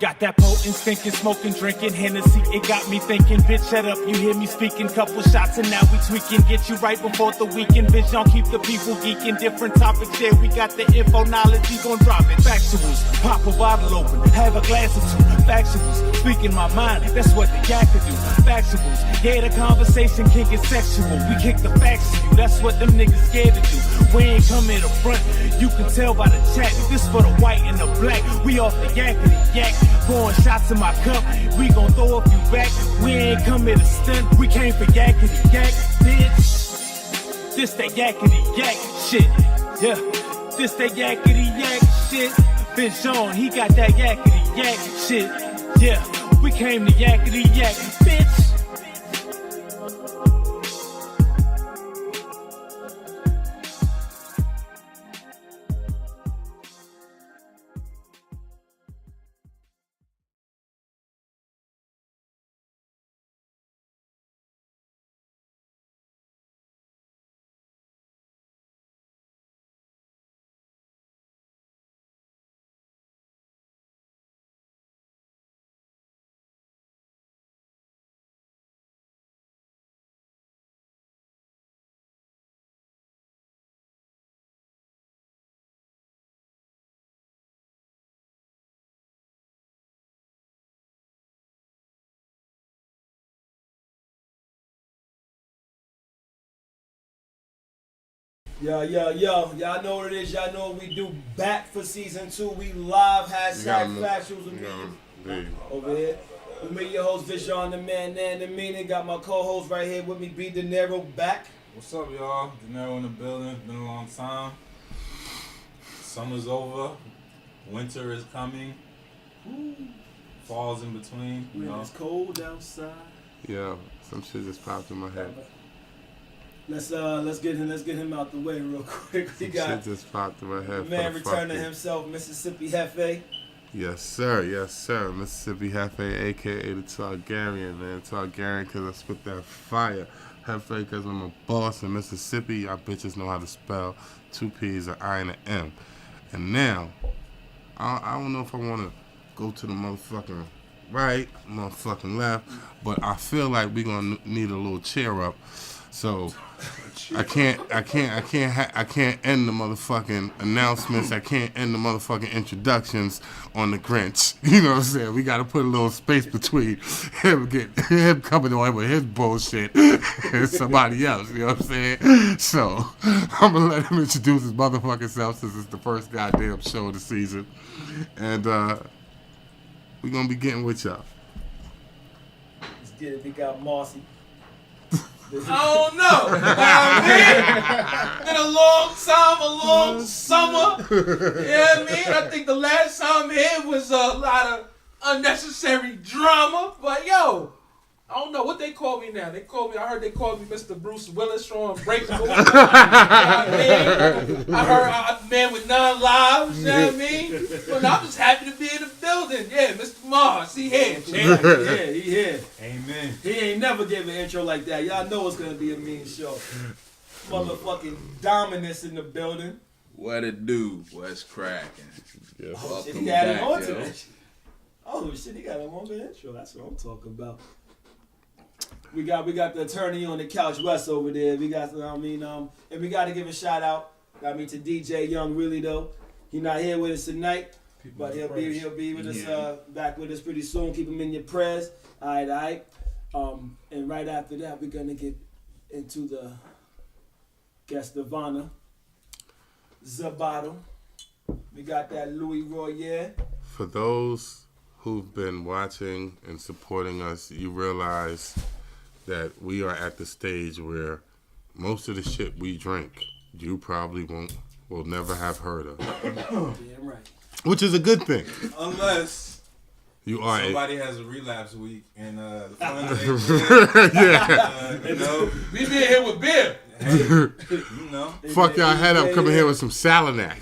Got that potent, stinking, smoking, drinking Hennessy. It got me thinking, bitch, shut up, you hear me speaking. Couple shots and now we tweaking. Get you right before the weekend, bitch, don't keep the people geeking. Different topics, yeah, we got the info knowledge, we gon' drop it. Factuals, pop a bottle open, have a glass or two. Factuals, speaking my mind, that's what the yak could do. Factuals, yeah, the conversation can get sexual. We kick the facts to you, that's what them niggas scared to do. We ain't come in the front, you can tell by the chat. This for the white and the black, we off the yakety yak. Pouring shots in my cup, we gon' throw a few back. We ain't come here to stunt, we came for yakety yak, bitch. This that yakety yak shit, yeah. This that yakety yak shit. Bitch on, he got that yakety yak shit, yeah. We came to yakety yak, bitch. Yo, y'all know what it is, y'all know what we do. Back for season 2, we live, hashtag Factuals with me over here. With me, your host, Vision, the man, Nan, the meaning. Got my co-host right here with me, B. De Niro, back. What's up, y'all? De Niro in the building, been a long time. Summer's over, winter is coming, fall's in between, you know. It's cold outside. Yeah, some shit just popped in my head. Let's get him out the way real quick. We got shit just popped in my head. the man returning himself, Mississippi Hefe. Yes, sir. Mississippi Hefe, aka the Targaryen, man. Targaryen because I spit that fire. Hefe because I'm a boss in Mississippi. Y'all bitches know how to spell 2 P's, an I, and an M. And now, I don't know if I want to go to the motherfucking right, motherfucking left, but I feel like we're gonna need a little cheer up. So I can't end the motherfucking announcements. I can't end the motherfucking introductions on the Grinch. You know what I'm saying? We got to put a little space between him coming on with his bullshit and somebody else. You know what I'm saying? So I'm gonna let him introduce his motherfucking self since it's the first goddamn show of the season, and we're gonna be getting with y'all. Let's get it. We got Marcy. I don't know. Been a long time, a long summer. You know what I mean? I think the last time here was a lot of unnecessary drama. But yo, I don't know what they call me now. I heard they called me Mr. Bruce Willis from Unbreakable. You know what I mean? I heard a man with 9 lives. You know what I mean? But no, I'm just happy to be in the building. Yeah, Mr. Mars, he here. He here. Amen. He ain't never gave an intro like that. Y'all know it's gonna be a mean show. Motherfucking dominance in the building. What it do? What's cracking? Yeah. Oh shit, he got him on to that shit. Oh shit, he got him on the intro. That's what I'm talking about. We got the attorney on the couch, West over there. We got, and we got to give a shout out, to DJ Young. Really though, he not here with us tonight, but he'll be with us, back with us pretty soon. Keep him in your prayers. All right. And right after that, we're gonna get into the guest of honor, Zabato. We got that Louis Royer. For those who've been watching and supporting us, you realize that we are at the stage where most of the shit we drink, you probably will never have heard of. Damn right. Which is a good thing. Unless you are somebody has a relapse week and the funds yeah. you know, We be here with beer. hey, you know. Fuck y'all head up coming here with some Salinac.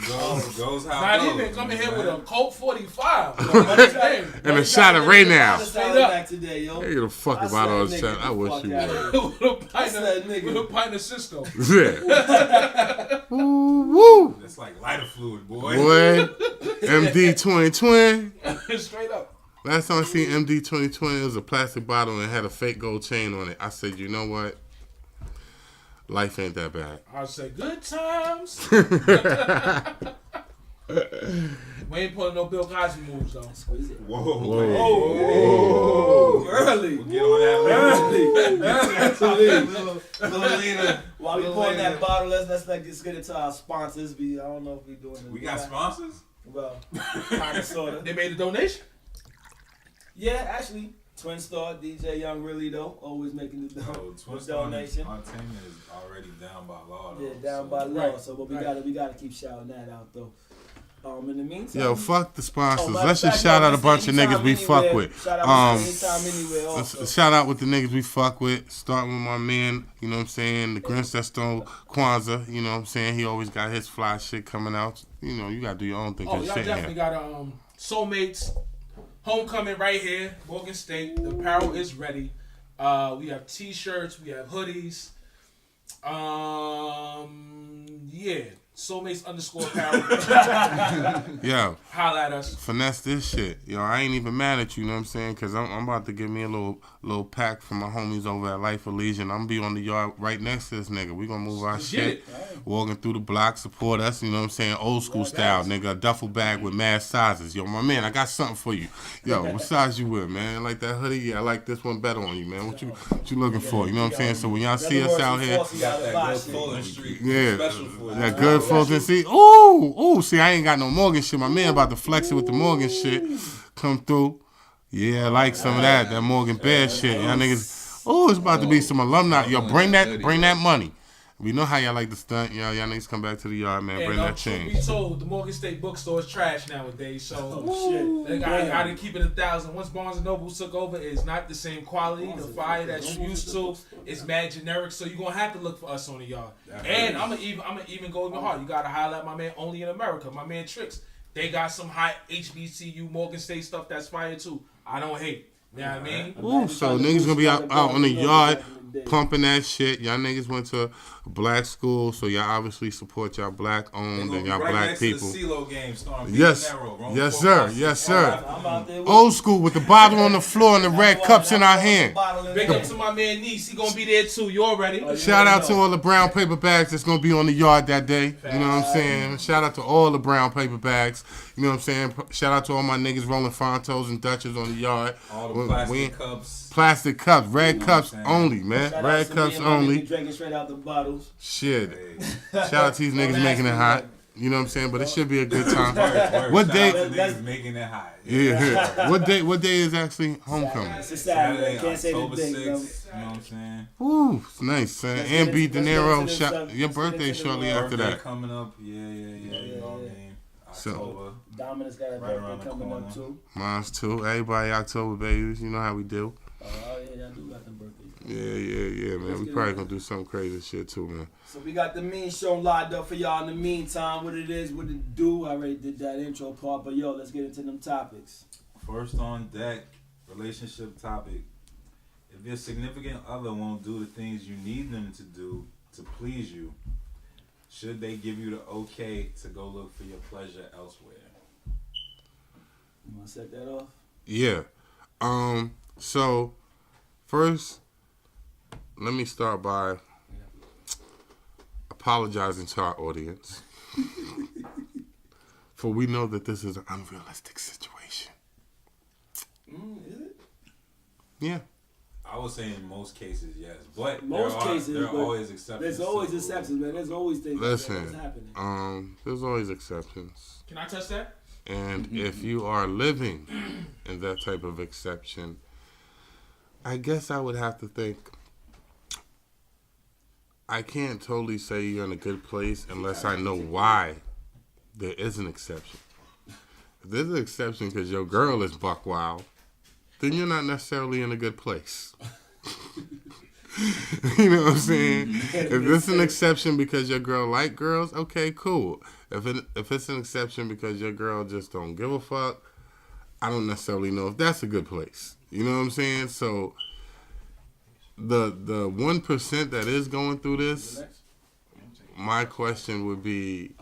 Goes how Not it goes. even coming here with a Colt 45. And a shot of Ray now. Back today, yo. Hey, the fuck about all this shit. I wish you would. With a pint of Cisco. Yeah. Woo. That's like lighter fluid, boy. Boy. MD 2020. Straight up. Last time I seen MD 2020, it was a plastic bottle and had a fake gold chain on it. I said, you know what? Life ain't that bad. I say good times. We ain't pulling no Bill Cosby moves though. Whoa. Oh, early. We'll get on that Early. While we pouring that bottle, let's get into our sponsors. I don't know if we doing it. We got sponsors? Well, kind of, sort of. They made a donation? Yeah, actually. Twin Star, DJ Young Really though, always making the Twin Star donation. Entertainment is already down by law though. Yeah, down by law. So but we gotta keep shouting that out though. In the meantime, Yo, fuck the sponsors. matter Let's of just fact, shout out a listen, bunch of niggas we anytime, fuck with. Shout out anytime, anywhere. Also. Shout out with the niggas we fuck with. Starting with my man, you know what I'm saying, the Grincesto Kwanzaa, you know what I'm saying. He always got his fly shit coming out. You know, you gotta do your own thing. Oh, y'all shit definitely here. got Soulmates Homecoming right here, Morgan State. The apparel is ready. We have t-shirts, we have hoodies. Yeah. Soulmates _apparel. Yo, Holla at us. finesse this shit. Yo, I ain't even mad at you, you know what I'm saying? Because I'm about to give me a little pack from my homies over at Life of Legion. I'm going to be on the yard right next to this nigga. We going to move our shit. Walking through the block, support us, you know what I'm saying? Old school style, nigga. A duffel bag with mad sizes. Yo, my man, I got something for you. Yo, what size you with, man? Like that hoodie? Yeah, I like this one better on you, man. What you looking for? You know what I'm saying? So when y'all see us out here, Got that good Fulton Street. yeah, Special for you. that good Fulton. See, ooh, see, I ain't got no Morgan shit. My man about to flex it with the Morgan shit. Come through. Yeah, I like some of that Morgan Bear shit. Y'all niggas, it's about to be some alumni. Yo, bring that money. We know how y'all like to stunt. Y'all niggas come back to the yard, man. Bring that change. Be told, the Morgan State bookstore is trash nowadays. So shit. they gotta keep it 1,000. Once Barnes and Noble took over, it's not the same quality. The fire that you used to is mad generic. So you're gonna have to look for us on the yard. And I'm gonna even go even hard. You gotta highlight my man Only in America, my man Tricks. They got some high HBCU Morgan State stuff that's fire too. I don't hate. You know what I mean? Ooh, so niggas gonna be out on the yard pumping that shit. Y'all niggas went to a black school, so y'all obviously support y'all black owned and y'all right black next people. To the CeeLo game starring Yes, Nero, yes sir, yes sir. I'm out there with Old school with the bottle on the floor and the red cups in our hand. Big up to my man Niece. He gonna be there too. You already. Shout out to all the brown paper bags that's gonna be on the yard that day. You know what I'm saying? Shout out to all the brown paper bags. You know what I'm saying? Shout out to all my niggas rolling Fontos and Dutchers on the yard. All the plastic cups. Plastic cups, red cups saying? only, man. Shout out Red to cups me and my only. nigga drinking straight out the bottles. Shit. Shout out to these niggas making it hot. You know what I'm saying? But it should be a good time. Word. What Shout day? out to niggas making it hot. Yeah. What day is actually homecoming? It's a Saturday. Can't say the October date, 6th. bro. You know what I'm saying? Ooh, it's nice, man. Let's And get B. into- De let's get Niro, into your this, birthday let's get shortly into after Birthday that. coming up. Yeah. You know what I mean? So- October. Dominus got a Right around birthday the coming up corner. too. Mine's too. Everybody October babies. You know how we do. Oh yeah, I do got them birthdays. Yeah, man. Let's We get probably into gonna do some crazy shit too, man. So we got the mean show lined up for y'all in the meantime. What it is, what it do. I already did that intro part, but yo, let's get into them topics. First on deck, relationship topic. If your significant other won't do the things you need them to do to please you, should they give you the okay to go look for your pleasure elsewhere? You wanna set that off? Yeah. So first, let me start by apologizing to our audience. For we know that this is an unrealistic situation. Is it? Yeah. I would say in most cases, yes. But Most cases, there are but always exceptions. There's to always the rule. exceptions, man. There's always things that's Listen, happening. there's always exceptions. Can I touch that? And if you are living in that type of exception, I guess I would have to think, I can't totally say you're in a good place unless I know why there is an exception. If there's an exception because your girl is buck wild, then you're not necessarily in a good place. You know what I'm saying? If it's an exception because your girl like girls, okay, cool. If it's an exception because your girl just don't give a fuck, I don't necessarily know if that's a good place. You know what I'm saying? So the 1% that is going through this, my question would be,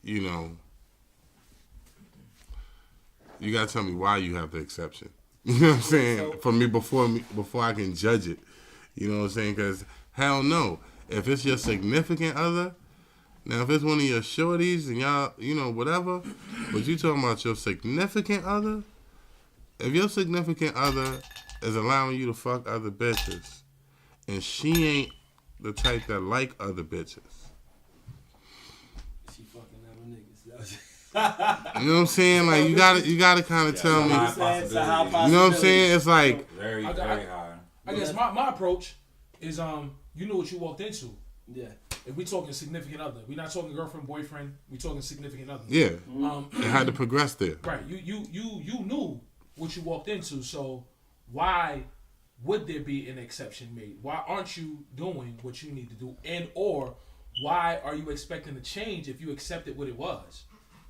you know, you gotta tell me why you have the exception. You know what I'm saying? So- For me, before I can judge it. You know what I'm saying? Because hell no. If it's your significant other, now if it's one of your shorties and y'all, you know, whatever, but you talking about your significant other, if your significant other is allowing you to fuck other bitches and she ain't the type that like other bitches, She fucking other niggas. you know what I'm saying? Like you gotta kind of tell me. It's a high You know what I'm saying? It's like Very, I got- very high. I guess my approach is you know what you walked into. Yeah. If we talking significant other, we're not talking girlfriend, boyfriend. We talking significant other. yeah, Um, it had to progress there. right. You knew what you walked into. So why would there be an exception made? Why aren't you doing what you need to do? And or why are you expecting to change if you accepted what it was?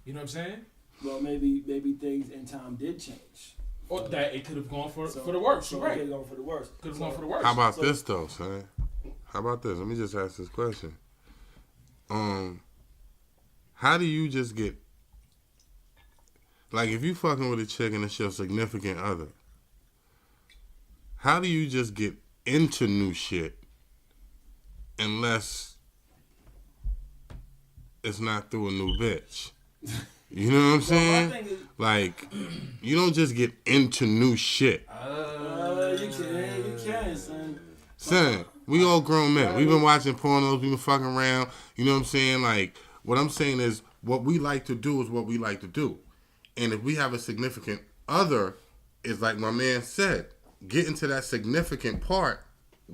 You know what I'm saying? Well, maybe things in time did change. Or that it could have gone for So- the worse. So You're right. okay, going for the worst. Could have gone for the worse. How about So- this though, son? How about this? Let me just ask this question. How do you just get, like, if you fucking with a chick and it's your significant other, how do you just get into new shit unless it's not through a new bitch? You know what I'm saying? thing is, Like, you don't just get into new shit. you can, son. Son, we all grown men. We've been watching pornos. We've been fucking around. You know what I'm saying? Like, what I'm saying is what we like to do is what we like to do. And if we have a significant other, it's like my man said, getting to that significant part,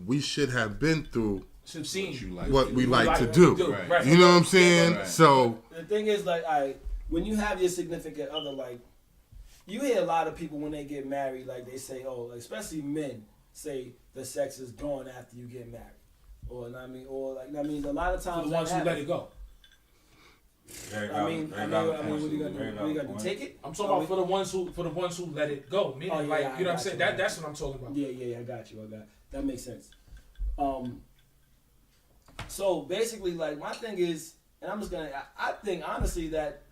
we should have been through Should have seen You like what it. we like to to do. do. Right. Right. You know what I'm saying? Right. So, The thing is, like, when you have your significant other, like, you hear a lot of people when they get married, like, they say, oh, like, especially men say the sex is gone after you get married. Or, a lot of For times the ones who that let it go. Very I valid, mean, very what valid are point. you gonna Very do? What are valid you gonna do? point. Take it? I'm talking about for the ones who let it go. Meaning, Oh, yeah, like, I you know what I'm got saying? you. That's what I'm talking about. Yeah, I got you. That makes sense. So basically, like, my thing is, and I'm just gonna, I think honestly that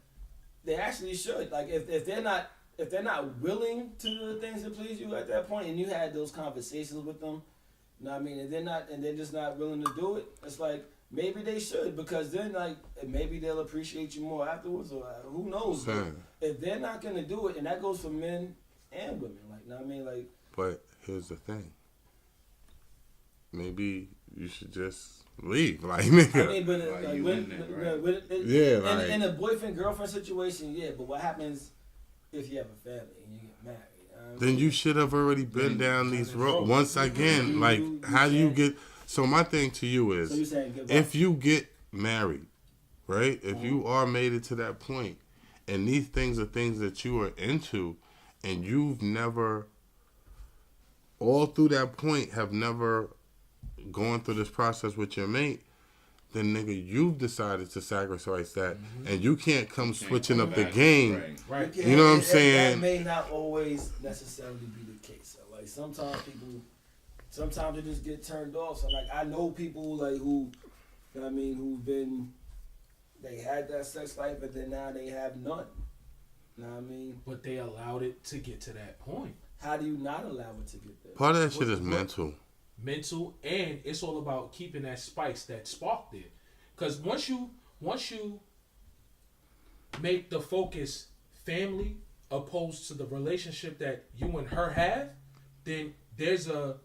they actually should, like, if they're not willing to do the things that please you at that point, and you had those conversations with them, you know what I mean, and they're just not willing to do it, it's like maybe they should, because then, like, maybe they'll appreciate you more afterwards, or who knows. But son, if they're not gonna do it, and that goes for men and women, like, you know what I mean, like. but here's the thing. Maybe you should just leave. Like, nigga. I mean, but Like, like, you when, in there, like, right? Yeah, in, like- in a boyfriend girlfriend situation, yeah. But what happens if you have a family and you get married? Then you should have already been down these roads. Once again, like, how do you get... So my thing to you is, So you're saying give up? if you get married, right? If you are made it to that point, and these things are things that you are into, and you've never, all through that point, have never gone through this process with your mate, then nigga, you've decided to sacrifice that, and you can't come switching up the game. Right. Right. can't- You know what I'm that saying? may not always necessarily be the case. So, like, sometimes they just get turned off. So, like, I know people like who, you know what I mean, they had that sex life, but then now they have none. You know what I mean? But they allowed it to get to that point. How do you not allow it to get there? Part of that shit is mental. Mental, and it's all about keeping that spice, that spark there. Because once you make the focus family opposed to the relationship that you and her have, then there's a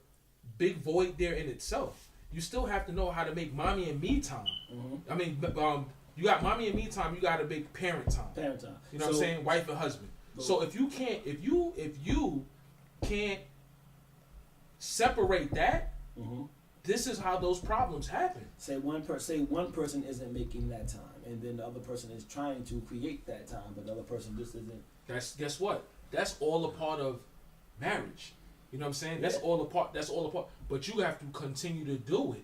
big void there in itself. You still have to know how to make mommy and me time. I mean, you got mommy and me time. You got to make parent time. Parent time. You know what I'm saying? Wife and husband. So if you can't separate that, this is how those problems happen. Say one person isn't making that time, and then the other person is trying to create that time, but the other person just isn't. Guess what? That's all a part of marriage. You know what I'm saying? That's all a part. But you have to continue to do it.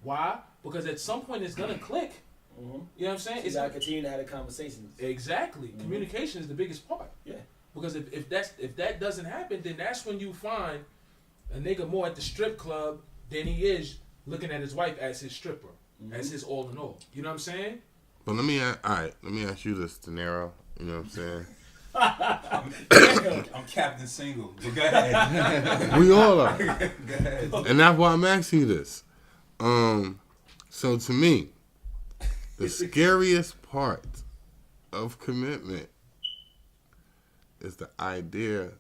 Why? Because at some point it's gonna click. You know what I'm saying? So you It's gotta continue to have the conversations. exactly. Communication is the biggest part. Yeah. Because if that doesn't happen, then that's when you find a nigga more at the strip club than he is looking at his wife as his stripper, as his all in all. You know what I'm saying? But let me ask you this, De Niro. You know what I'm saying? I'm Captain Single. But go ahead. We all are. Go ahead. And that's why I'm asking you this. So to me, the scariest part of commitment is the idea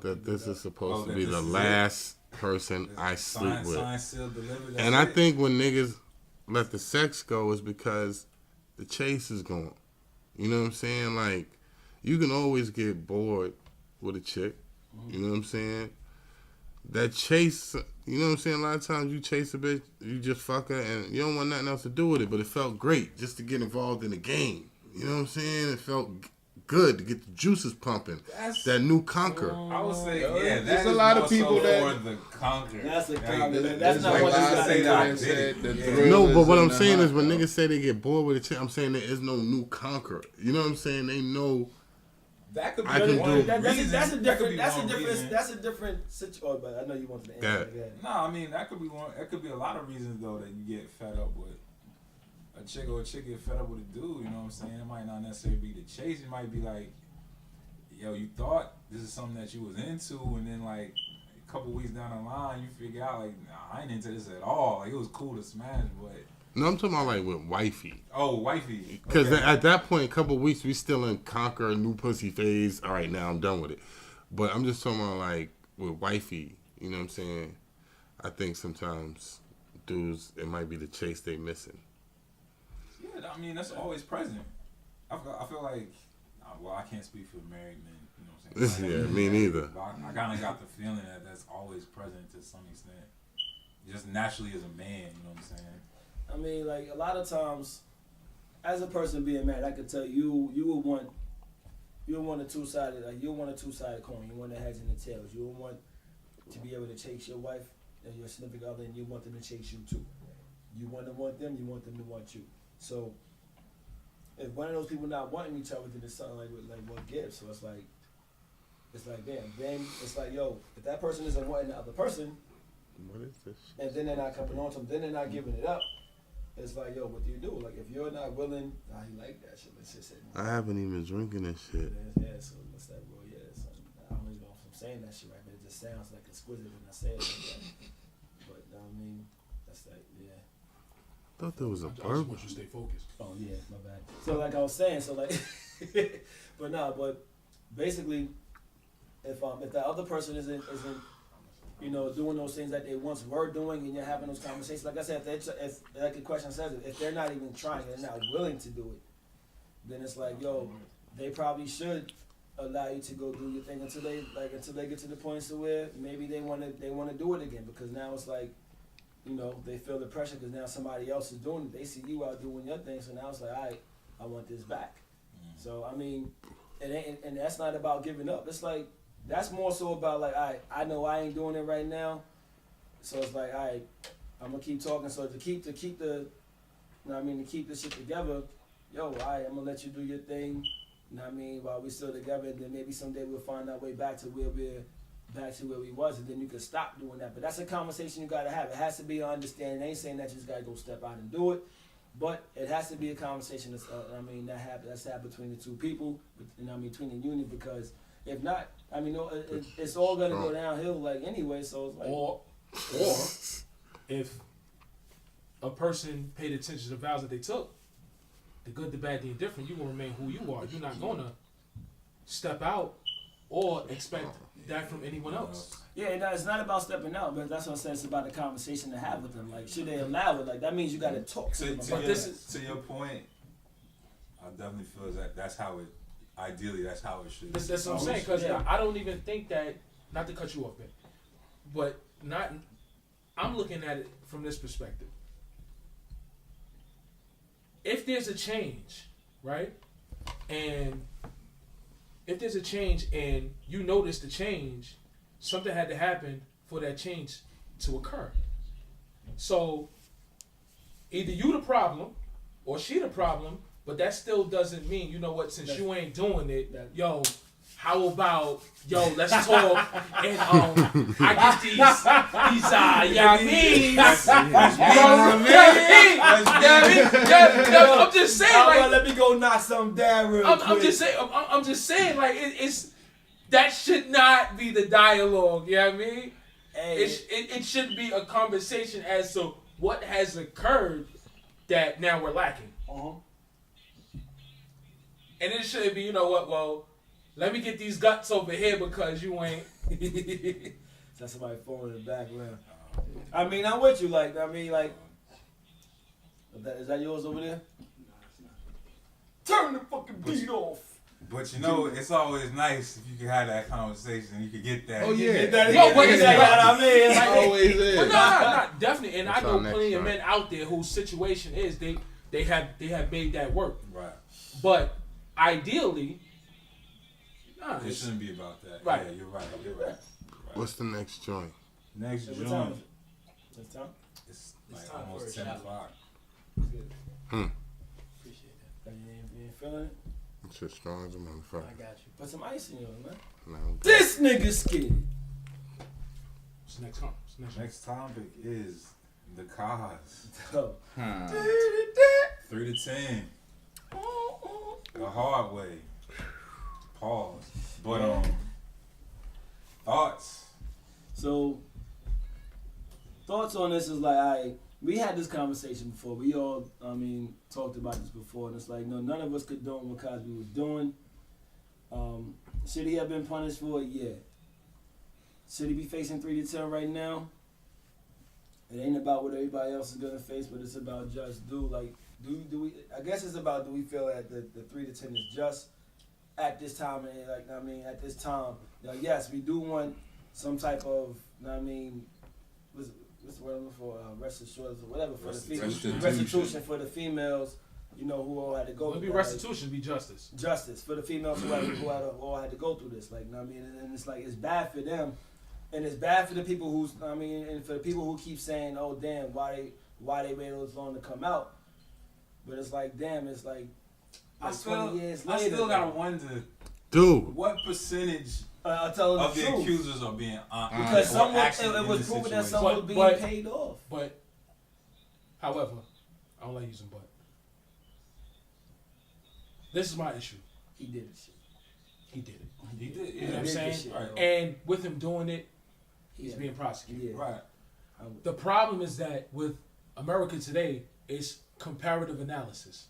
that this is supposed to be the last person I sleep with. Sign, seal, delivered, And I think when niggas let the sex go is because the chase is gone. You know what I'm saying? Like, you can always get bored with a chick. You know what I'm saying? That chase, you know what I'm saying? A lot of times you chase a bitch, you just fuck her, and you don't want nothing else to do with it, but it felt great just to get involved in the game. You know what I'm saying? It felt good to get the juices pumping. That new conquer. I would say, Yo, yeah, there's that a is lot of more people so that- for the conquer. That's a Like, compliment. That's That's not not what what you I gotta say. do. That said the Yeah. thrill No, but what in I'm the saying is when hunt. niggas say they get bored with a chick, I'm saying there is no new conquer. You know what I'm saying? They know. That could be I can one do- That's a reason. That could different. be That's a one different. reason. That's a different situation. Oh, but I know you wanted to answer. Yeah. That. No, I mean that could be one. It could be a lot of reasons though that you get fed up with a chick or a chick get fed up with a dude. You know what I'm saying? It might not necessarily be the chase. It might be like, yo, you thought this is something that you was into, and then like a couple weeks down the line, you figure out like, nah, I ain't into this at all. Like it was cool to smash, but No, I'm talking about like with wifey. oh, wifey. Because Okay. at that point, a couple of weeks, we still in conquer new pussy phase. All right, now I'm done with it. But I'm just talking about like with wifey. You know what I'm saying? I think sometimes dudes, it might be the chase they missing. Yeah, I mean that's always present. I feel like, well, I can't speak for married men. You know what I'm saying? Yeah, me neither. But I kind of got the feeling that that's always present to some extent. Just naturally as a man, you know what I'm saying? I mean, like a lot of times, as a person being married, I could tell you would want a two-sided, like you want a two-sided coin. You want the heads and the tails. You would want to be able to chase your wife and your significant other, and you want them to chase you too. You want them, you want them to want you. So if one of those people not wanting each other, then it's something like what gives. So it's like damn. Then it's like, yo, if that person isn't wanting the other person, What is this? and then they're not coming on to them, then they're not giving it up. It's like, yo, what do you do? Like, if you're not willing, he like that shit. Let's just say, I haven't even drinking this shit. yeah. So what's that, bro? Yeah. So I don't even know if I'm saying that shit right, but it just sounds like exquisite when I say it like that. But I mean, that's like, yeah. I thought there was a I just bourbon. want you to stay focused. Oh yeah, my bad. So like I was saying, so like, but basically, if the other person isn't doing those things that they once were doing, and you're having those conversations, like I said, if like the question says, if they're not even trying, they're not willing to do it, then it's like, yo, they probably should allow you to go do your thing until they get to the point to where maybe they want to do it again, because now it's like, they feel the pressure because now somebody else is doing it. They see you out doing your thing, so now it's like, all right, I want this back. So I mean, and that's not about giving up. It's like, that's more so about like, all right, I know I ain't doing it right now, so it's like, all right, I'm gonna keep talking. So to keep the to keep the shit together, yo, all right, I'm gonna let you do your thing. While we're still together, and then maybe someday we'll find our way back to where we was, and then you can stop doing that. But that's a conversation you gotta have. It has to be an understanding. I ain't saying that you just gotta go step out and do it, but it has to be a conversation that's happened between the two people, between the union, because if not, it's all gonna go downhill like anyway. So it's like, Or if a person paid attention to the vows that they took, the good, the bad, the indifferent, you gonna remain who you are. You're not gonna step out or expect that from anyone else. yeah, it's not about stepping out, but that's what I'm saying. It's about the conversation to have with them. Like, should they allow it? Like, that means you gotta talk to them about To your point, I definitely feel that that's how it. Ideally, that's how it should. That's what I'm saying, because I don't even think that, not to cut you off, man, but I'm looking at it from this perspective. If there's a change, right, and if there's a change and you notice the change, something had to happen for that change to occur. So either you the problem or she the problem, but that still doesn't mean, you know what, since you ain't doing it, yo, how about, yo, let's talk and I get these I'm just saying, like, let me go knock something down real quick. I'm just saying, like, it's that should not be the dialogue. You know what I mean? Hey. It should be a conversation as to what has occurred that now we're lacking. And it shouldn't be, you know what? Well, let me get these guts over here because you ain't. That's somebody phone in the background. I mean, I'm with you. Like, is that yours over there? Turn the fucking beat off. But you know, it's always nice if you can have that conversation and you can get that. Oh yeah. It's always is. But no, definitely. And I know our plenty next of men out there whose situation is they have made that work. Right. But ideally, It shouldn't be about that. Right. Yeah, you're right. What's the next joint? Next What joint. time? It's time? It's It's like time for almost a 10 shot. o'clock. Appreciate that. You ain't feeling it? It's just strong as a motherfucker. I got you. Put some ice in yours, man. No. This nigga scared. what's next time? Next topic is the cars. Oh. 3 to 10. The hard way. Pause. But thoughts. So, thoughts on this is like, we had this conversation before. We all, talked about this before, and it's like, no, none of us condone what Cosby was doing. Should he have been punished for it? Yeah. Should he be facing 3 to 10 right now? It ain't about what everybody else is gonna face, but it's about just do we? I guess it's about, do we feel that the 3 to 10 is just at this time? And at this time, now, yes, we do want some type of, what's the word I'm looking for? Restitution or whatever for the females. Restitution for the females, who all had to go. It'll be restitution, it'll be justice. Justice for the females who all had to go through this. And it's like, it's bad for them, and it's bad for the people who's, and for the people who keep saying, oh damn, why they waited so long to come out. But it's like, damn, it's like 20 years later. I still gotta wonder, Dude. what percentage of the truth. Accusers are being Because it was proven that someone was being paid off. But, however, I don't like using but. This is my issue. He did this shit. He did it. He did, You know what I'm did saying? this shit, Right. And with him doing it, he's Yeah. being prosecuted. Yeah. Right. The problem is that with America today, it's comparative analysis.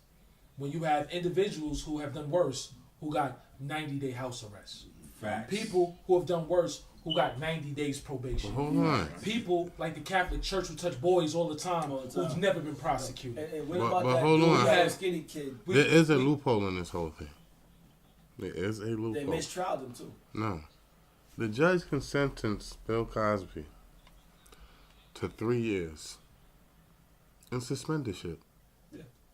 When you have individuals who have done worse, who got 90-day house arrest. Facts. People who have done worse, who got 90 days probation. Hold on. People like the Catholic Church who touch boys all the time, All the time. who's never been prosecuted. And what But about that hold dude on. who had a skinny kid? There is a loophole in this whole thing. There is a They loophole. mistrialed him too. No. The judge can sentence Bill Cosby to 3 years and suspend the shit.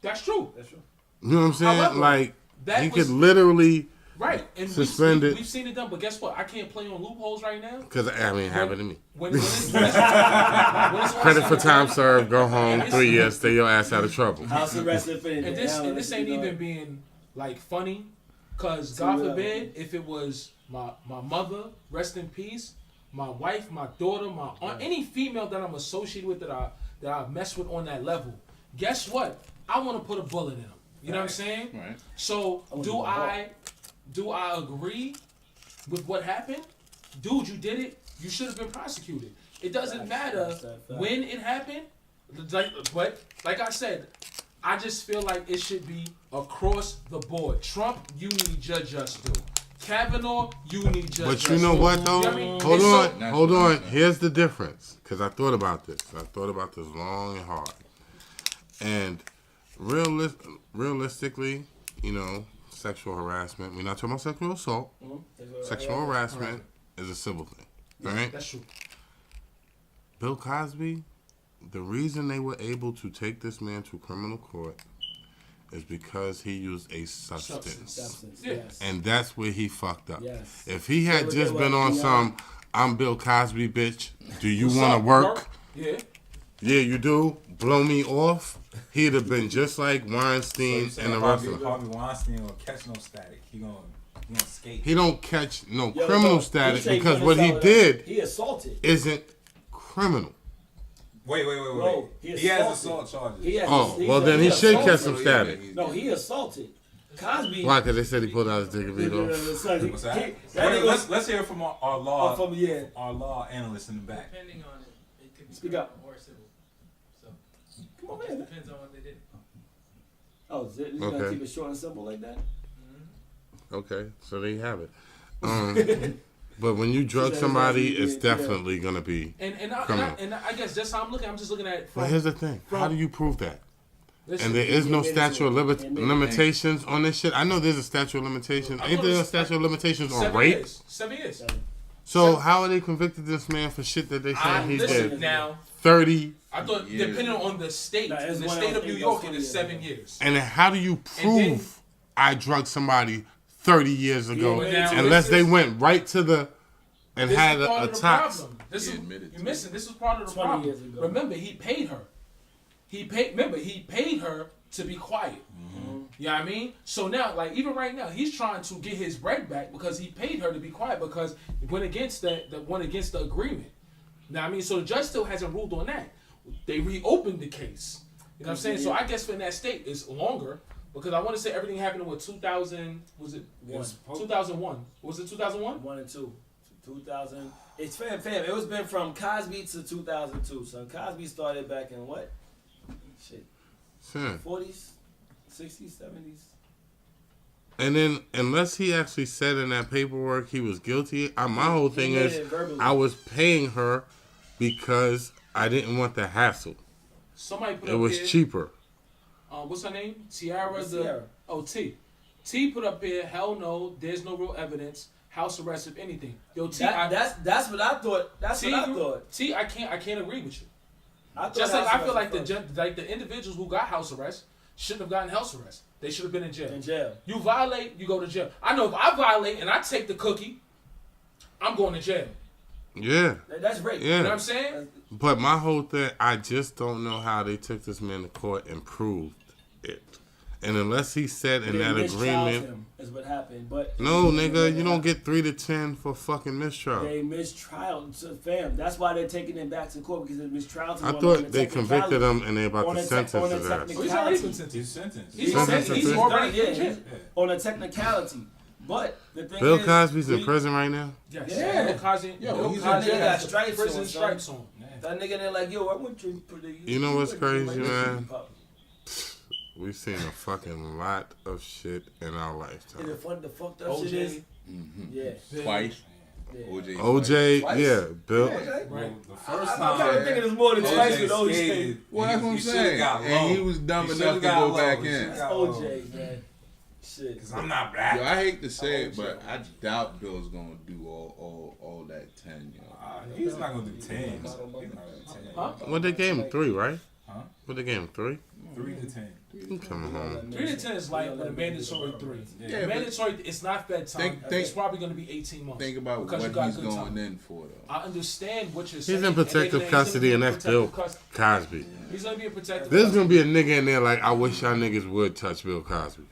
That's true. That's true. You know what I'm saying? However, like, that he was- could literally, Right. And Suspended. we've seen it done, but guess what? I can't play on loopholes right now. because, happened to me. When it's Credit for time served, go home, 3 years, stay your ass out of trouble. House arrest if anything. And this ain't even being like funny, cause God forbid if it was my mother, rest in peace, my wife, my daughter, my aunt, any female that I'm associated with that I mess with on that level. Guess what? I want to put a bullet in them. You know what I'm saying? Right. So do I agree with what happened? Dude, you did it. You should have been prosecuted. It doesn't matter when it happened. But like I said, I just feel like it should be across the board. Trump, you need judge do. Kavanaugh, you need judge But you know what, though? You know what I mean? Hold And on, hold on. Here's the difference. Because I thought about this. Long and hard. And realistically, sexual harassment. We're not talking about sexual assault. Sexual harassment is a civil thing. Right? That's true. Bill Cosby, the reason they were able to take this man to criminal court is because he used a substance. Yeah. Yes. And that's where he fucked up. Yes. If he had They just were been on beyond. some, I'm Bill Cosby, bitch, do you What's want to up, work? Yeah. Yeah, you do. Blow me off. He'd have been just like Weinstein and the rest of them. Harvey Weinstein will catch no static. He gonna He don't skate. He don't catch no Yo, criminal no, status he because taking what he us out. did He assaulted. isn't criminal. Wait. Bro, He has assault charges. Then he should catch some status. No, he assaulted. Cosby. Why? Because they said he pulled out his dick and beat off. What's that? Let's hear from our law our law analyst in the back. Depending on it, it could be Speak criminal up. or civil. So Come on, it man. depends on what they did. Oh, is it? You Okay. gonna keep it short and simple like that? Okay, so there you have it. But when you drug somebody, it's definitely gonna be criminal. And I guess that's how I'm just looking at it from. But here's the thing: how do you prove that? Listen, And there is no statute of limitations on this shit. I know there's a statute of limitations. Ain't there a statute of limitations on 7 rape? years. 7 years. So how are they convicted this man for shit that they saying he Listen did now. 30? I thought depending on the state, Nah, it's in the one state of of New those York, things it is that's 7 years. And then how do you prove I drugged somebody 30 years ago Yeah, now, unless this they is- went right to the and This had is part a of the tox? problem. This He is admitted you to missing. This is part of the 20 problem. years ago. Remember, he paid her. He paid her to be quiet. You know what I mean? So now, like even right now, he's trying to get his bread back because he paid her to be quiet because it went against the agreement. You know what I mean? So the judge still hasn't ruled on that. They reopened the case. You know what I'm saying? So I guess in that state it's longer because I want to say everything happened in what 2000 was it? 2001 was it 2001? 1 and 2. 2000. It's fam. It was been from Cosby to 2002. So Cosby started back in what? Shit. Yeah. 40s, 60s, 70s. And then unless he actually said in that paperwork he was guilty, my whole thing made is it verbally. I was paying her because I didn't want the hassle. Somebody put It up was here, cheaper. what's her name? Tiara. Tiara. T put up here. Hell no. There's no real evidence. House arrest if anything. Yo, T. That's what I thought. That's T, what I thought. T. I can't agree with you. I thought Just like house I feel arrest like first. the individuals who got house arrest shouldn't have gotten house arrest. They should have been in jail. In jail. You violate, you go to jail. I know if I violate and I take the cookie, I'm going to jail. Yeah. That's rape. You know what Yeah. I'm saying? But my whole thing, I just don't know how they took this man to court and proved it. And unless he said in They that mistrialed agreement, him is what happened. But no, nigga, you don't get 3 to 10 for fucking mistrial. They mistrialed, so fam. That's why they're taking him back to court because they mistrialed him. I on thought the they convicted technicality. him and they about On to a sentence on a his ass. Oh, he's already been sentenced. He's sentenced. He's Sentenced already, he's to already Yeah, in jail. on a technicality. But the thing Bill is, Cosby's in prison right now? Yes. Yeah. Bill Cosby. Yo, Bill he's Cosby in jail. has Got stripes prison on, son. stripes on. that nigga there like, yo, I want you to put the. You know what's crazy, like, man? We've seen a fucking lot of shit in our And lifetime. the fucked up OJ. shit is, yeah. Twice. Yeah. OJ, Twice? yeah, Bill. Okay. Right. The I, first I'm time. kind of thinking it's more than twice with OJ OJ. skated. Well, that's what I'm He should've saying. got And low. he was dumb He enough should've to got go low. back He in. should've got low. OJ, man. Shit. Because I'm not black. Yo, I hate to say it, but I doubt Bill's gonna do all that 10. Yo. He's not going to do 10. He's not going to do 10. Huh? What they gave him 3, right? Huh? What they gave him 3? 3 to 10. You coming home? 3 to 10 is like a mandatory 3. Yeah, but Mandatory, it's not that time. Think- It's probably going to be 18 months. think about because you what got he's good going time. in for, though. I understand what you're saying. He's in protective he's custody, and gonna that's be in Bill protective Cosby. He's going to be in protective There's custody. gonna be a nigga in there like, I wish y'all niggas would touch Bill Cosby.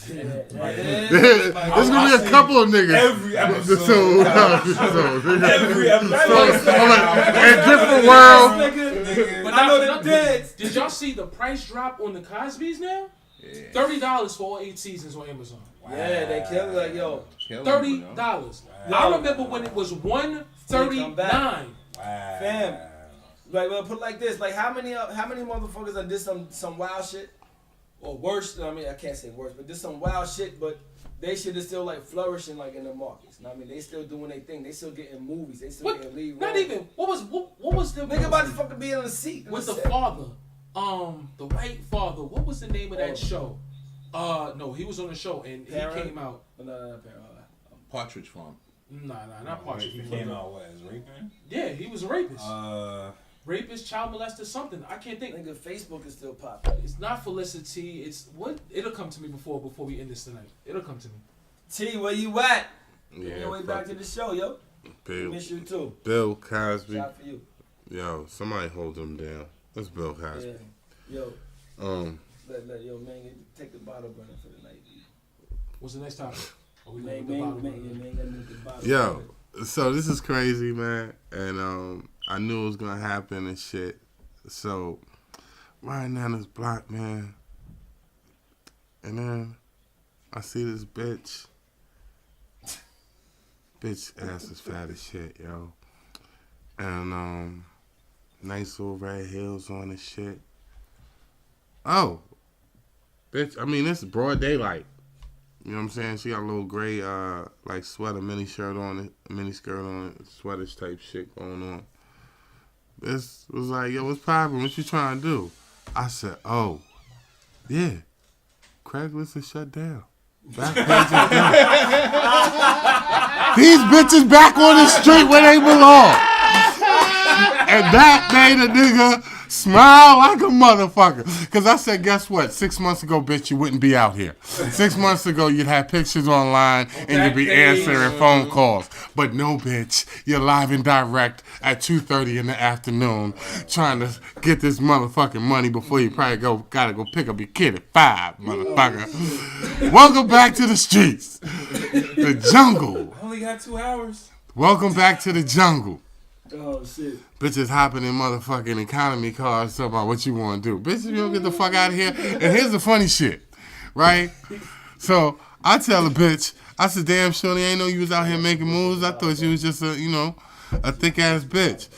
Yeah. There's gonna be a couple of niggas. Every episode. So, Every episode. in different world. But I know not they for nothing. did. Did y'all see the price drop on the Cosbys now? Yeah. $30 for all 8 seasons on Amazon. Yeah, they killed like, yo. Kill him, $30. yo. I remember when it was $139. Fam. Like, well, put it like this. Like, how many motherfuckers that did some wild shit? Or worse, I mean, I can't say worse, but did some wild shit, but they shit is still, like, flourishing, like, in the markets. You know what I mean? They still doing their thing. They still getting movies. They still What? getting lead Not roles. even. What was the Nigga about to fucking be in the seat. with the That's it. father? The white father. What was the name of that Oh. show? No, he was on the show and Parent? he came out. No. Partridge Farm. Nah, not Partridge. He came out what, as raping? Yeah, he was a rapist. Rapist, Child molester, something. I can't think. Nigga, Facebook is still popping. It's not Felicity. It's what? It'll come to me before we end this tonight. It'll come to me. T, where you at? Yeah, Your way back to the show, yo. Bill, Miss you too. Bill Cosby. Shot for you. Yo, somebody hold him down. That's Bill Cosby. Yeah. Yo, Um, let yo man take the bottle burner for the night. What's the next topic? Oh, we Man, got the bottom man, of it. man, gotta look at the bottom. Yo, so this is crazy, man, and I knew it was gonna happen and shit. So riding down this block, man, and then I see this bitch. Bitch ass is fat as shit, yo, and nice little red heels on and shit. Oh, bitch! I mean, this is broad daylight. You know what I'm saying? She got a little gray, like sweater, mini skirt on it, sweatish type shit going on. This was like, yo, what's poppin'? What you trying to do? I said, oh, yeah, Craigslist is shut down. Back page is down. These bitches back on the street where they belong. And that made a nigga smile like a motherfucker. Because I said, guess what? 6 months ago, bitch, you wouldn't be out here. 6 months ago, you'd have pictures online and you'd be answering phone calls. But no, bitch, you're live and direct at 2:30 in the afternoon trying to get this motherfucking money before you probably gotta go pick up your kid at 5, motherfucker. Welcome back to the streets. The jungle. I only got 2 hours. Welcome back to the jungle. Oh, shit. Bitches hopping in motherfucking economy cars talking about what you want to do. Bitch, you don't get the fuck out of here. And here's the funny shit, right? So I tell the bitch, I said, damn, shorty, I ain't know you was out here making moves. I thought you was just a thick-ass bitch.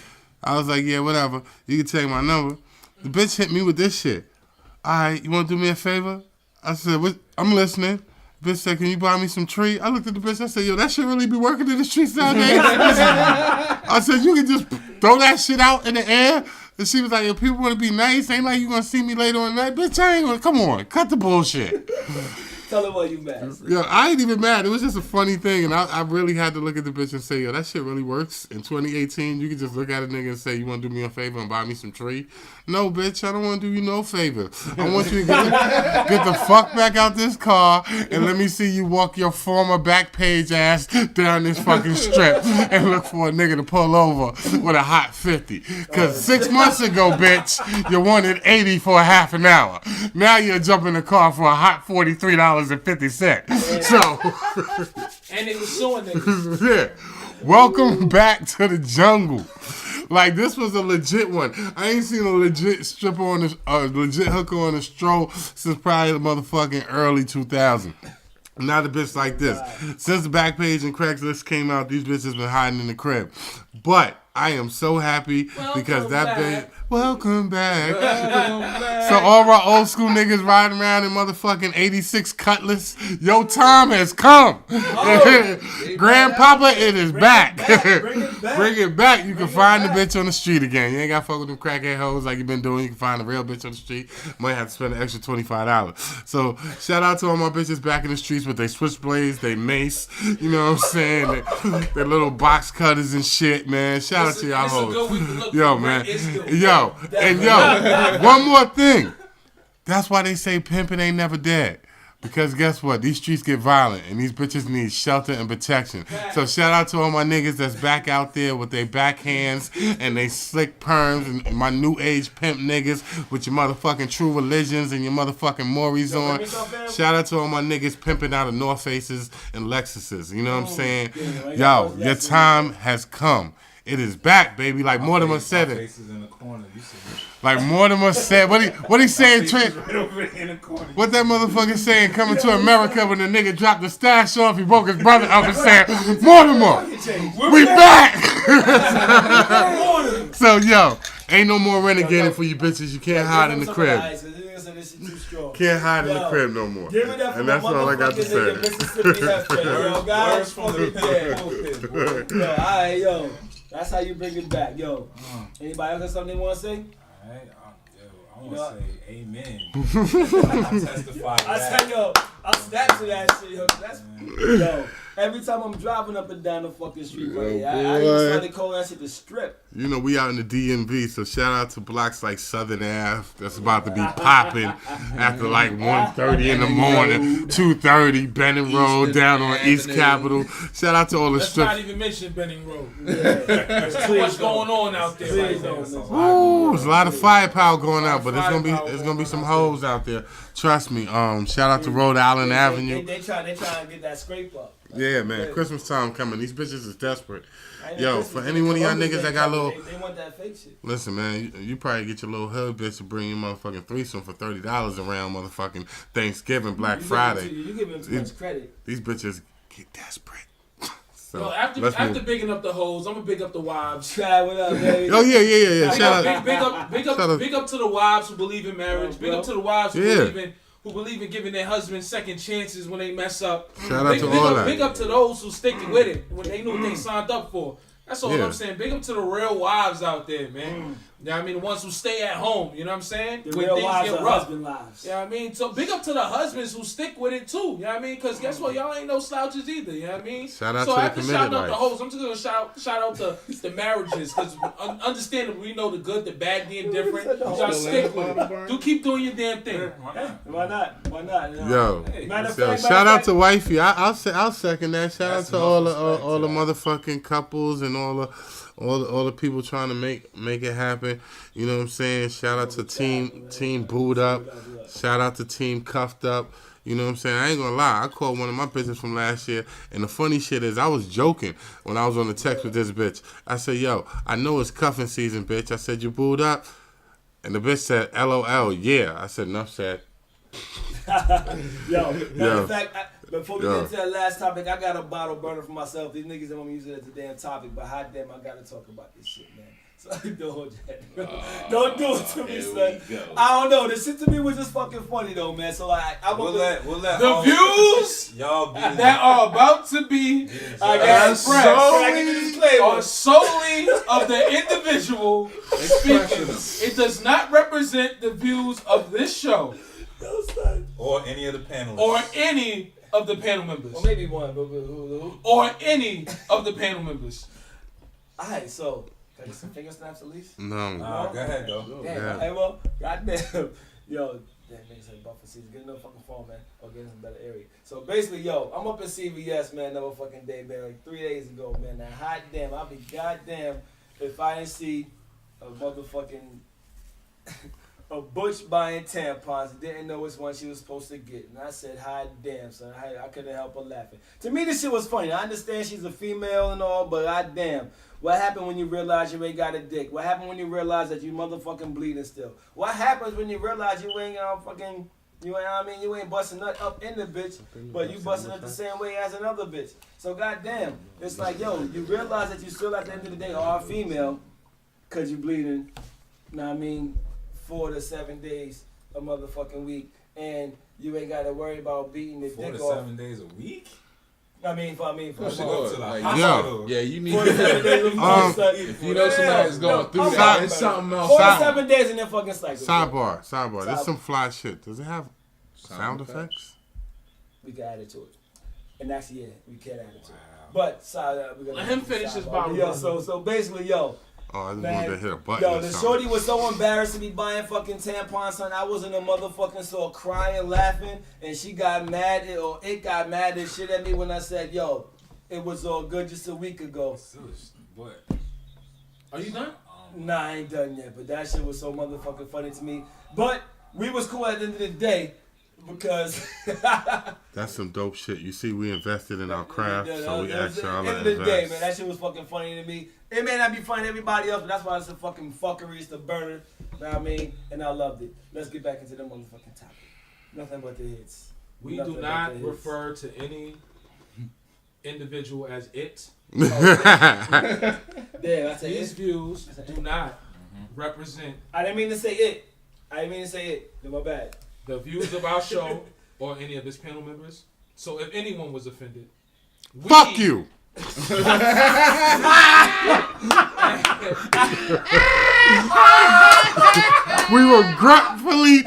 I was like, yeah, whatever. You can take my number. The bitch hit me with this shit. All right, you want to do me a favor? I said, what? I'm listening. Bitch said, can you buy me some tree? I looked at the bitch. I said, yo, that shit really be working in the streets nowadays? I said, you can just throw that shit out in the air? And she was like, yo, people want to be nice. Ain't like you going to see me later on the night. Bitch, I ain't going to. Come on. Cut the bullshit. Tell her why you mad. Yo, I ain't even mad. It was just a funny thing. And I really had to look at the bitch and say, yo, that shit really works. In 2018, you can just look at a nigga and say, you want to do me a favor and buy me some tree? No, bitch, I don't want to do you no favor. I want you to get the fuck back out this car and let me see you walk your former back page ass down this fucking strip and look for a nigga to pull over with a hot 50. Because 6 months ago, bitch, you wanted 80 for a half an hour. Now you'll jump in the car for a hot $43.50. So, And they was suing niggas. yeah. Welcome back to the jungle. Like, this was a legit one. I ain't seen a legit stripper on this, legit hooker on the stroll since probably the motherfucking early 2000s. Not a bitch like this. Since the Backpage and Craigslist came out, these bitches been hiding in the crib. But I am so happy because that bitch. Welcome back. So all our old school niggas riding around in motherfucking 86 Cutlass. Your time has come. Grandpapa, it is back. Bring it back. You can find the bitch on the street again. You ain't got to fuck with them crackhead hoes like you been doing. You can find a real bitch on the street. Might have to spend an extra $25. So shout out to all my bitches back in the streets with their switchblades, they mace, you know what I'm saying? Their little box cutters and shit, man. Shout out to y'all hoes. Yo, man. Yo, and yo, one more thing. That's why they say pimping ain't never dead. Because guess what? These streets get violent, and these bitches need shelter and protection. So shout out to all my niggas that's back out there with their backhands and they slick perms, and my new age pimp niggas with your motherfucking True Religions and your motherfucking Maury's on. Shout out to all my niggas pimping out of North Faces and Lexuses. You know what I'm saying? Yo, your time has come. It is back, baby. Like Mortimer said it. Like Mortimer said, what he saying? What that motherfucker saying? Coming to America when the nigga dropped the stash off, he woke his brother up and said, Mortimer, we back. So yo, ain't no more renegading for you bitches. You can't hide in the crib. Can't hide in the crib no more. And that's all I got to say. Words from the pen. Alright, yo. That's how you bring it back, yo. Anybody else got something they want to say? Alright, I want to say amen. I testify to I that. said, yo, I'll snap to that shit, yo. That's, yo. Every time I'm driving up and down the fucking street, right? I even started calling that shit the strip. You know, we out in the DMV, so shout out to blocks like Southern Ave that's about to be popping after like 1:30 in the morning, 2:30, Benning Road, down on East Capitol. Shout out to all the strip. Let's not even mention Benning Road. There's too much going on out there right now. Ooh, there's a lot of firepower going out, but there's gonna be some hoes out there. Trust me. Shout out to Rhode Island Avenue. They try to get that scrape up. Yeah, man. Christmas time coming. These bitches is desperate. I ain't Yo, Christmas, for any one of y'all Columbus niggas Day that got coming, little... They want that fake shit. Listen, man, you probably get your little hood bitch to bring your motherfucking threesome for $30 around motherfucking Thanksgiving, Black Friday. You give him too much credit. These bitches get desperate. So, Yo, after bigging up the hoes, I'm gonna big up the wives. Try what up, baby? Oh yeah. Shout out. Big up to the wives who believe in marriage. Big up to the wives who Yeah. believe in giving their husbands second chances when they mess up. Shout out to all that. Big up to those who stick with it when they knew what they signed up for. That's all Yeah. I'm saying. Big up to the real wives out there, man. You know what I mean? The ones who stay at home, you know what I'm saying? The When real things wives get are rough. husband lives. You know what I mean? So big up to the husbands who stick with it too. You know what I mean? Because guess what? Y'all ain't no slouches either. You know what I mean? Shout out so to the after committed shouting out the life. hoes, I'm just gonna shout out to the marriages because understandably we know the good, the bad, the indifferent. Y'all stick with it. Do keep doing your damn thing. Why not? Why not? Yo, Matter of yo, fact, shout out to wifey. I'll second that. Shout out to all the motherfucking couples and all the people trying to make it happen. You know what I'm saying? Shout out to team booed up. Shout out to team cuffed up. You know what I'm saying? I ain't gonna lie. I called one of my bitches from last year, and the funny shit is I was joking when I was on the text with this bitch. I said, yo, I know it's cuffing season, bitch. I said, you booed up? And the bitch said, LOL, yeah. I said, enough said. Yo, matter of fact, before we get into that last topic, I got a bottle burner for myself. These niggas don't want me to use it as a damn topic, but hot damn, I gotta talk about this shit, man. So don't hold that. Don't do it to me, son. I don't know. This shit to me was just fucking funny though, man. So we'll let the views y'all be that are about to be expressed are solely of the individual speaking. It does not represent the views of this show or any of the panelists or any of the panel members. Or maybe one, but who? Or any of the panel members. Alright, so can I get some finger snaps at least? No. Go ahead, though. Damn, Yeah. hey, well, goddamn. Yo, damn, niggas said buffer season. Get another fucking phone, man. Or get in a better area. So basically, yo, I'm up in CVS, man, another fucking day, man. Like 3 days ago, man. Now, hot damn, I'll be goddamn if I didn't see a motherfucking a butch buying tampons and didn't know which one she was supposed to get. And I said, hot damn, son. I couldn't help but laughing. To me, this shit was funny. I understand she's a female and all, but hot damn. What happened when you realize you ain't got a dick? What happened when you realize that you motherfucking bleeding still? What happens when you realize you ain't you ain't busting nut up in the bitch, but you busting it the same way as another bitch. So goddamn, it's like, yo, you realize that you still at the end of the day are a female, cause you bleeding, 4 to 7 days a motherfucking week, and you ain't gotta worry about beating the 4 dick to off. 7 days a week. For a month. Yo, yeah, you need 4 to 7 days a month. if you know somebody's going through that, sorry. it's something else. 4 to 7 days in their fucking cycle. Sidebar. There's some fly shit. Does it have sound effects? We can add it to it. And actually, yeah, we can add it to it. But we're gonna Let him finish his bottle. Yo, so basically, yo. Oh, I just Man, wanted to hit a button. yo, or the something. shorty was so embarrassed to be buying fucking tampons, son. I was in the motherfucking store crying, laughing, and she got mad, it got mad and shit at me when I said, yo, it was all good just a week ago. What? Are you done? Nah, I ain't done yet, but that shit was so motherfucking funny to me. But we was cool at the end of the day because That's some dope shit. You see, we invested in our craft, so we asked y'all at to the end of the day, man, invest. that shit was fucking funny to me. It may not be funny to everybody else, but that's why it's a fucking fuckery. It's the burner, you know what I mean? And I loved it. Let's get back into the motherfucking topic. Nothing but the hits. We Nothing do but not the hits. refer to any individual as it. Damn, I said These it. views do not represent I didn't mean to say it. My bad. the views of our show or any of its panel members. So if anyone was offended, Fuck you! We regretfully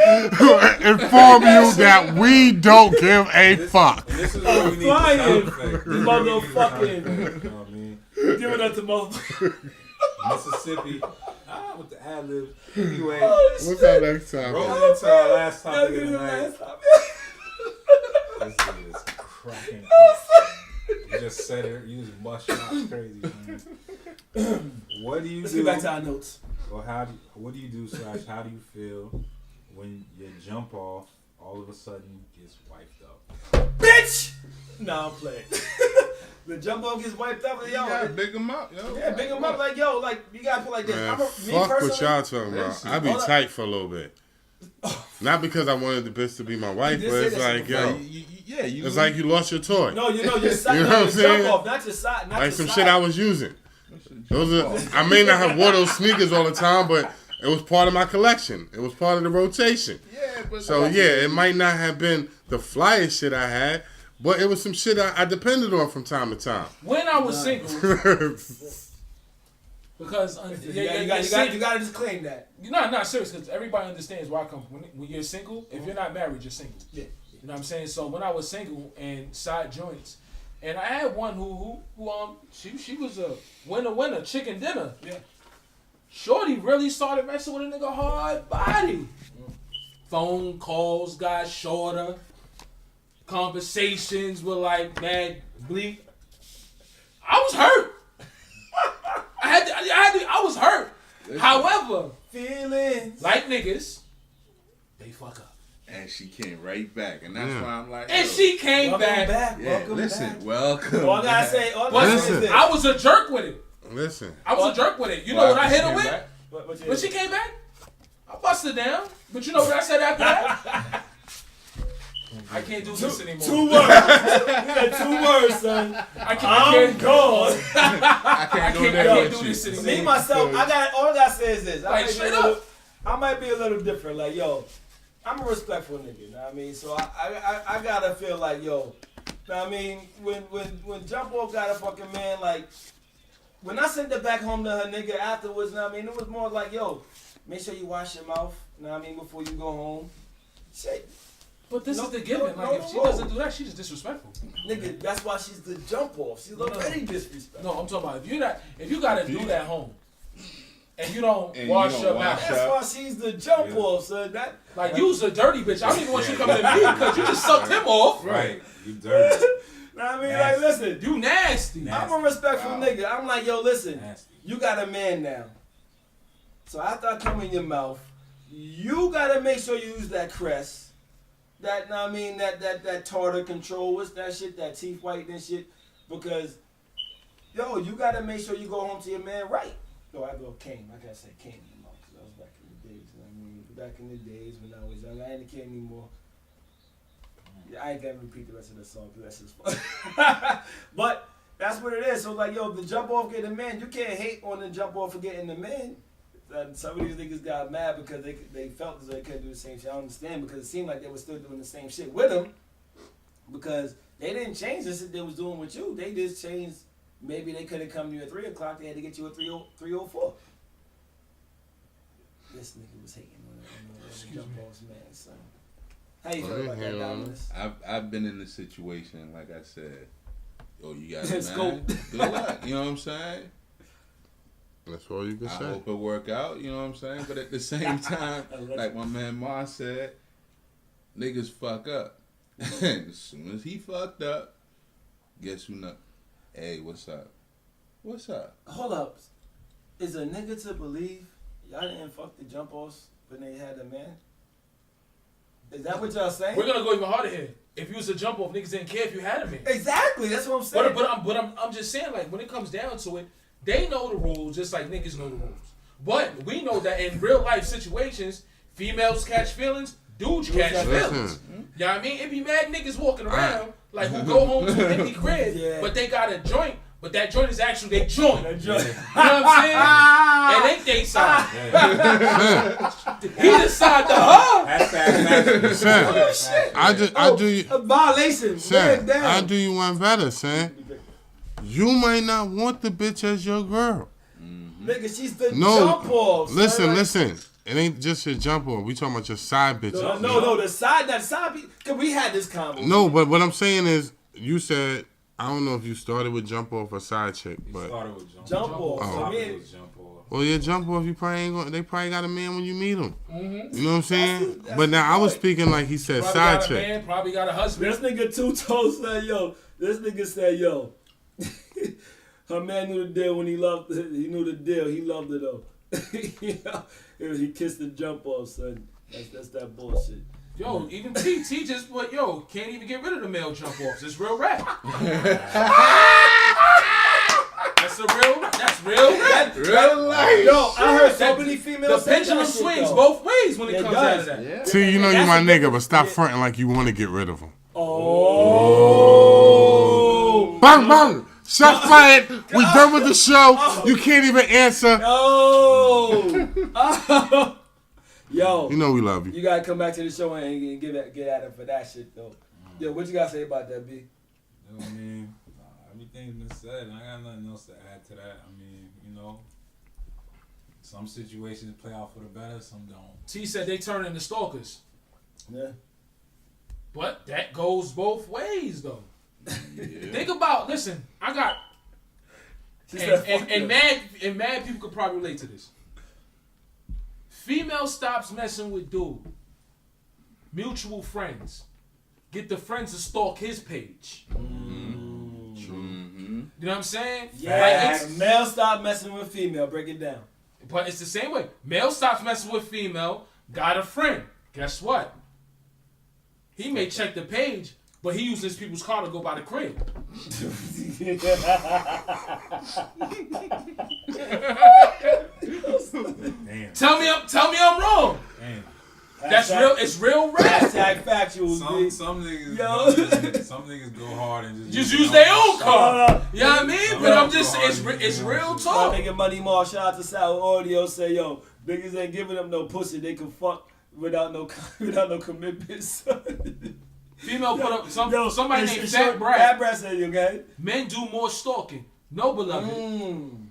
inform you that we don't give a fuck. And this is where we need Flying. the sound effect. Motherfucking. You know what I mean? Give it up to motherfucker. Mississippi. With the ad libs. Anyway, What's our next time? rolling into our last topic of the night. Last time. This is cracking up. You just said it. You just bust your ass crazy, man. What do you Let's do? get back to our notes. Or what do you do / how do you feel when your jump off all of a sudden gets wiped up? Bitch, bitch. Nah, I'm playing. The jump off gets wiped up. Yo, Yeah, big him up, yo. yeah, big him up like yo, like you gotta put like this. Man, Me fuck what personally, y'all talking about. I be Hold up. tight for a little bit. Not because I wanted the bitch to be my wife, You but did it's say that like, shit yo, You it's like you lost your toy. No, you know your side. You know what I'm your saying? jump off, not your side. Not Like your some side. shit I was using. Those are. I may not have wore those sneakers all the time, but it was part of my collection. It was part of the rotation. Yeah, but So yeah, it might not have been the flyest shit I had, but it was some shit I depended on from time to time. When I was single, because You gotta just claim that. you're not serious, because everybody understands where I come from. When you're single, if you're not married, you're single. Yeah. You know what I'm saying? So when I was single and side joints, and I had one who she was a winner, chicken dinner. Yeah. Shorty really started messing with a nigga hard body. Phone calls got shorter. Conversations were like mad bleak. I was hurt. I was hurt. However, Feelings. like niggas, they fuck up. And she came right back, and that's why I'm like, And yo, she came Welcome back. back. yeah, Welcome listen, back. welcome. All I gotta back. say, all I But gotta say is this. I was a jerk with it. Listen, I was a jerk with it. You know Why what I she hit her came with? back? But When she came back, I busted down. But you know what I said after that? I can't do this anymore. 2 words. You got 2 words, son. I I'm can't, gone. I can't go there I with can't do you. this anymore. Me myself, all I gotta say is this. Like, straight up. I might be a little different. Like, yo, I'm a respectful nigga. You know what I mean? So I gotta feel like, yo, know what I mean, when Jump Off got a fucking man, like, when I sent it back home to her nigga afterwards, know what I mean, it was more like, yo, make sure you wash your mouth, know what I mean, before you go home. Shit. But this is the given. Like, if she no. doesn't do that, she's just disrespectful. Nigga, that's why she's the jump off. She's already disrespectful. No, I'm talking about if you gotta do that home, and you don't And you wash don't your wash mouth. That's why she's the jump off, son. That Like, you's a dirty bitch. I don't even want you coming to me because you just sucked him off. Right. You dirty. know what I mean? Like, listen, You nasty. I'm a respectful nigga. I'm like, yo, listen, Nasty. you got a man now. So after I come in your mouth, you gotta make sure you use that crest. That, know what I mean, that tartar control, what's that shit, that teeth whitening shit, because, yo, you gotta make sure you go home to your man right. Yo, I go came, I gotta say came anymore, because I was back in the days, you know what I mean, back in the days when I was young, I ain't a kid anymore. Yeah, I ain't gonna repeat the rest of the song, because that's just fun. But, that's what it is, so like, yo, the jump off getting the man, you can't hate on the jump off for getting the man. And some of these niggas got mad because they felt as though they couldn't do the same shit. I don't understand, because it seemed like they were still doing the same shit with him, because they didn't change the shit they was doing with you. They just changed. Maybe they couldn't come to you at 3 o'clock. They had to get you at 3:04. This nigga was hating on the jump off's man, son. How you feel about that, Dominus? I've been in this situation, like I said. Yo, you got Let's it, go. man. Good luck. You know what I'm saying? that's all you can I say. hope it work out. You know what I'm saying? But at the same time, like my man Mar said, niggas fuck up. As soon as he fucked up, guess who not? Hey, what's up? What's up? Hold up. Is a nigga to believe y'all didn't fuck the jump offs when they had a man? Is that what y'all saying? We're gonna go even harder here. If you was a jump off, niggas didn't care if you had a man. Exactly, that's what I'm saying. But I'm just saying, like, when it comes down to it, they know the rules just like niggas know the rules. But we know that in real life situations, females catch feelings, dudes catch feelings. You know what I mean? It be mad niggas walking around like who go home to an empty crib, Yeah. but they got a joint, but that joint is actually their joint. That You joint. know what I'm saying? It ain't they side. He decide to her. Son, I do you, A violation. son, Man down. I do you one better, son. You might not want the bitch as your girl. Nigga, she's the No, jump off. son. listen, Like, listen. It ain't just your jump off. We talking about your side bitch. No, the side, cause we had this convo. No, but what I'm saying is, you said, I don't know if you started with jump off or side chick, but Started with Jump off. Oh. So me, Jump off. well, your jump off, you probably ain't gonna. They probably got a man when you meet him. Mm-hmm. You know what I'm saying? That's But now I was right. speaking like he said Probably side got a chick. man, probably got a husband. this nigga Two Toes said, yo. This nigga said, yo. Her man knew the deal when he loved. He knew the deal. He loved it though. You know? He kissed the jump off, son. That's that bullshit. Yo, even T just put, can't even get rid of the male jump offs. It's real rap. That's real rap. Real life. Yo, I heard so many females. The pendulum swings both ways when it comes out of that. Yeah. See, you know you my nigga, but stop fronting like you want to get rid of him. Oh. Bang, bang. Shot fired. We done with the show. You can't even answer. Oh. Yo. You know we love you. You gotta come back to the show and get at him for that shit though. Yo, what you gotta say about that, B? You know what I mean? Everything's been said, and I got nothing else to add to that. I mean, some situations play out for the better, some don't. T said they turn into stalkers. Yeah. But that goes both ways, though. Think about, listen, I got, and mad people could probably relate to this. Female stops messing with dude. Mutual friends. Get the friends to stalk his page. Mm-hmm. You know what I'm saying? Yeah. Like Male stop messing with female. Break it down. but it's the same way. Male stops messing with female, got a friend. Guess what? He may check the page, but he uses people's car to go by the crib. Damn. Tell me I'm wrong. Damn. That's real. It's real rap. Hashtag factuals. Some niggas, Yo. some niggas go hard and Just use their own car. You know what I mean? Some But I'm niggas just go hard it's and it's do real shit. talk. My nigga Money Mark, shout out to Sour Audio, say, yo, niggas ain't giving them no pussy. They can fuck without no commitments. Female put up Yo, somebody it's- named it's Fat short- Brad. Fat Brad said, you okay? Men do more stalking. No, beloved. Mm.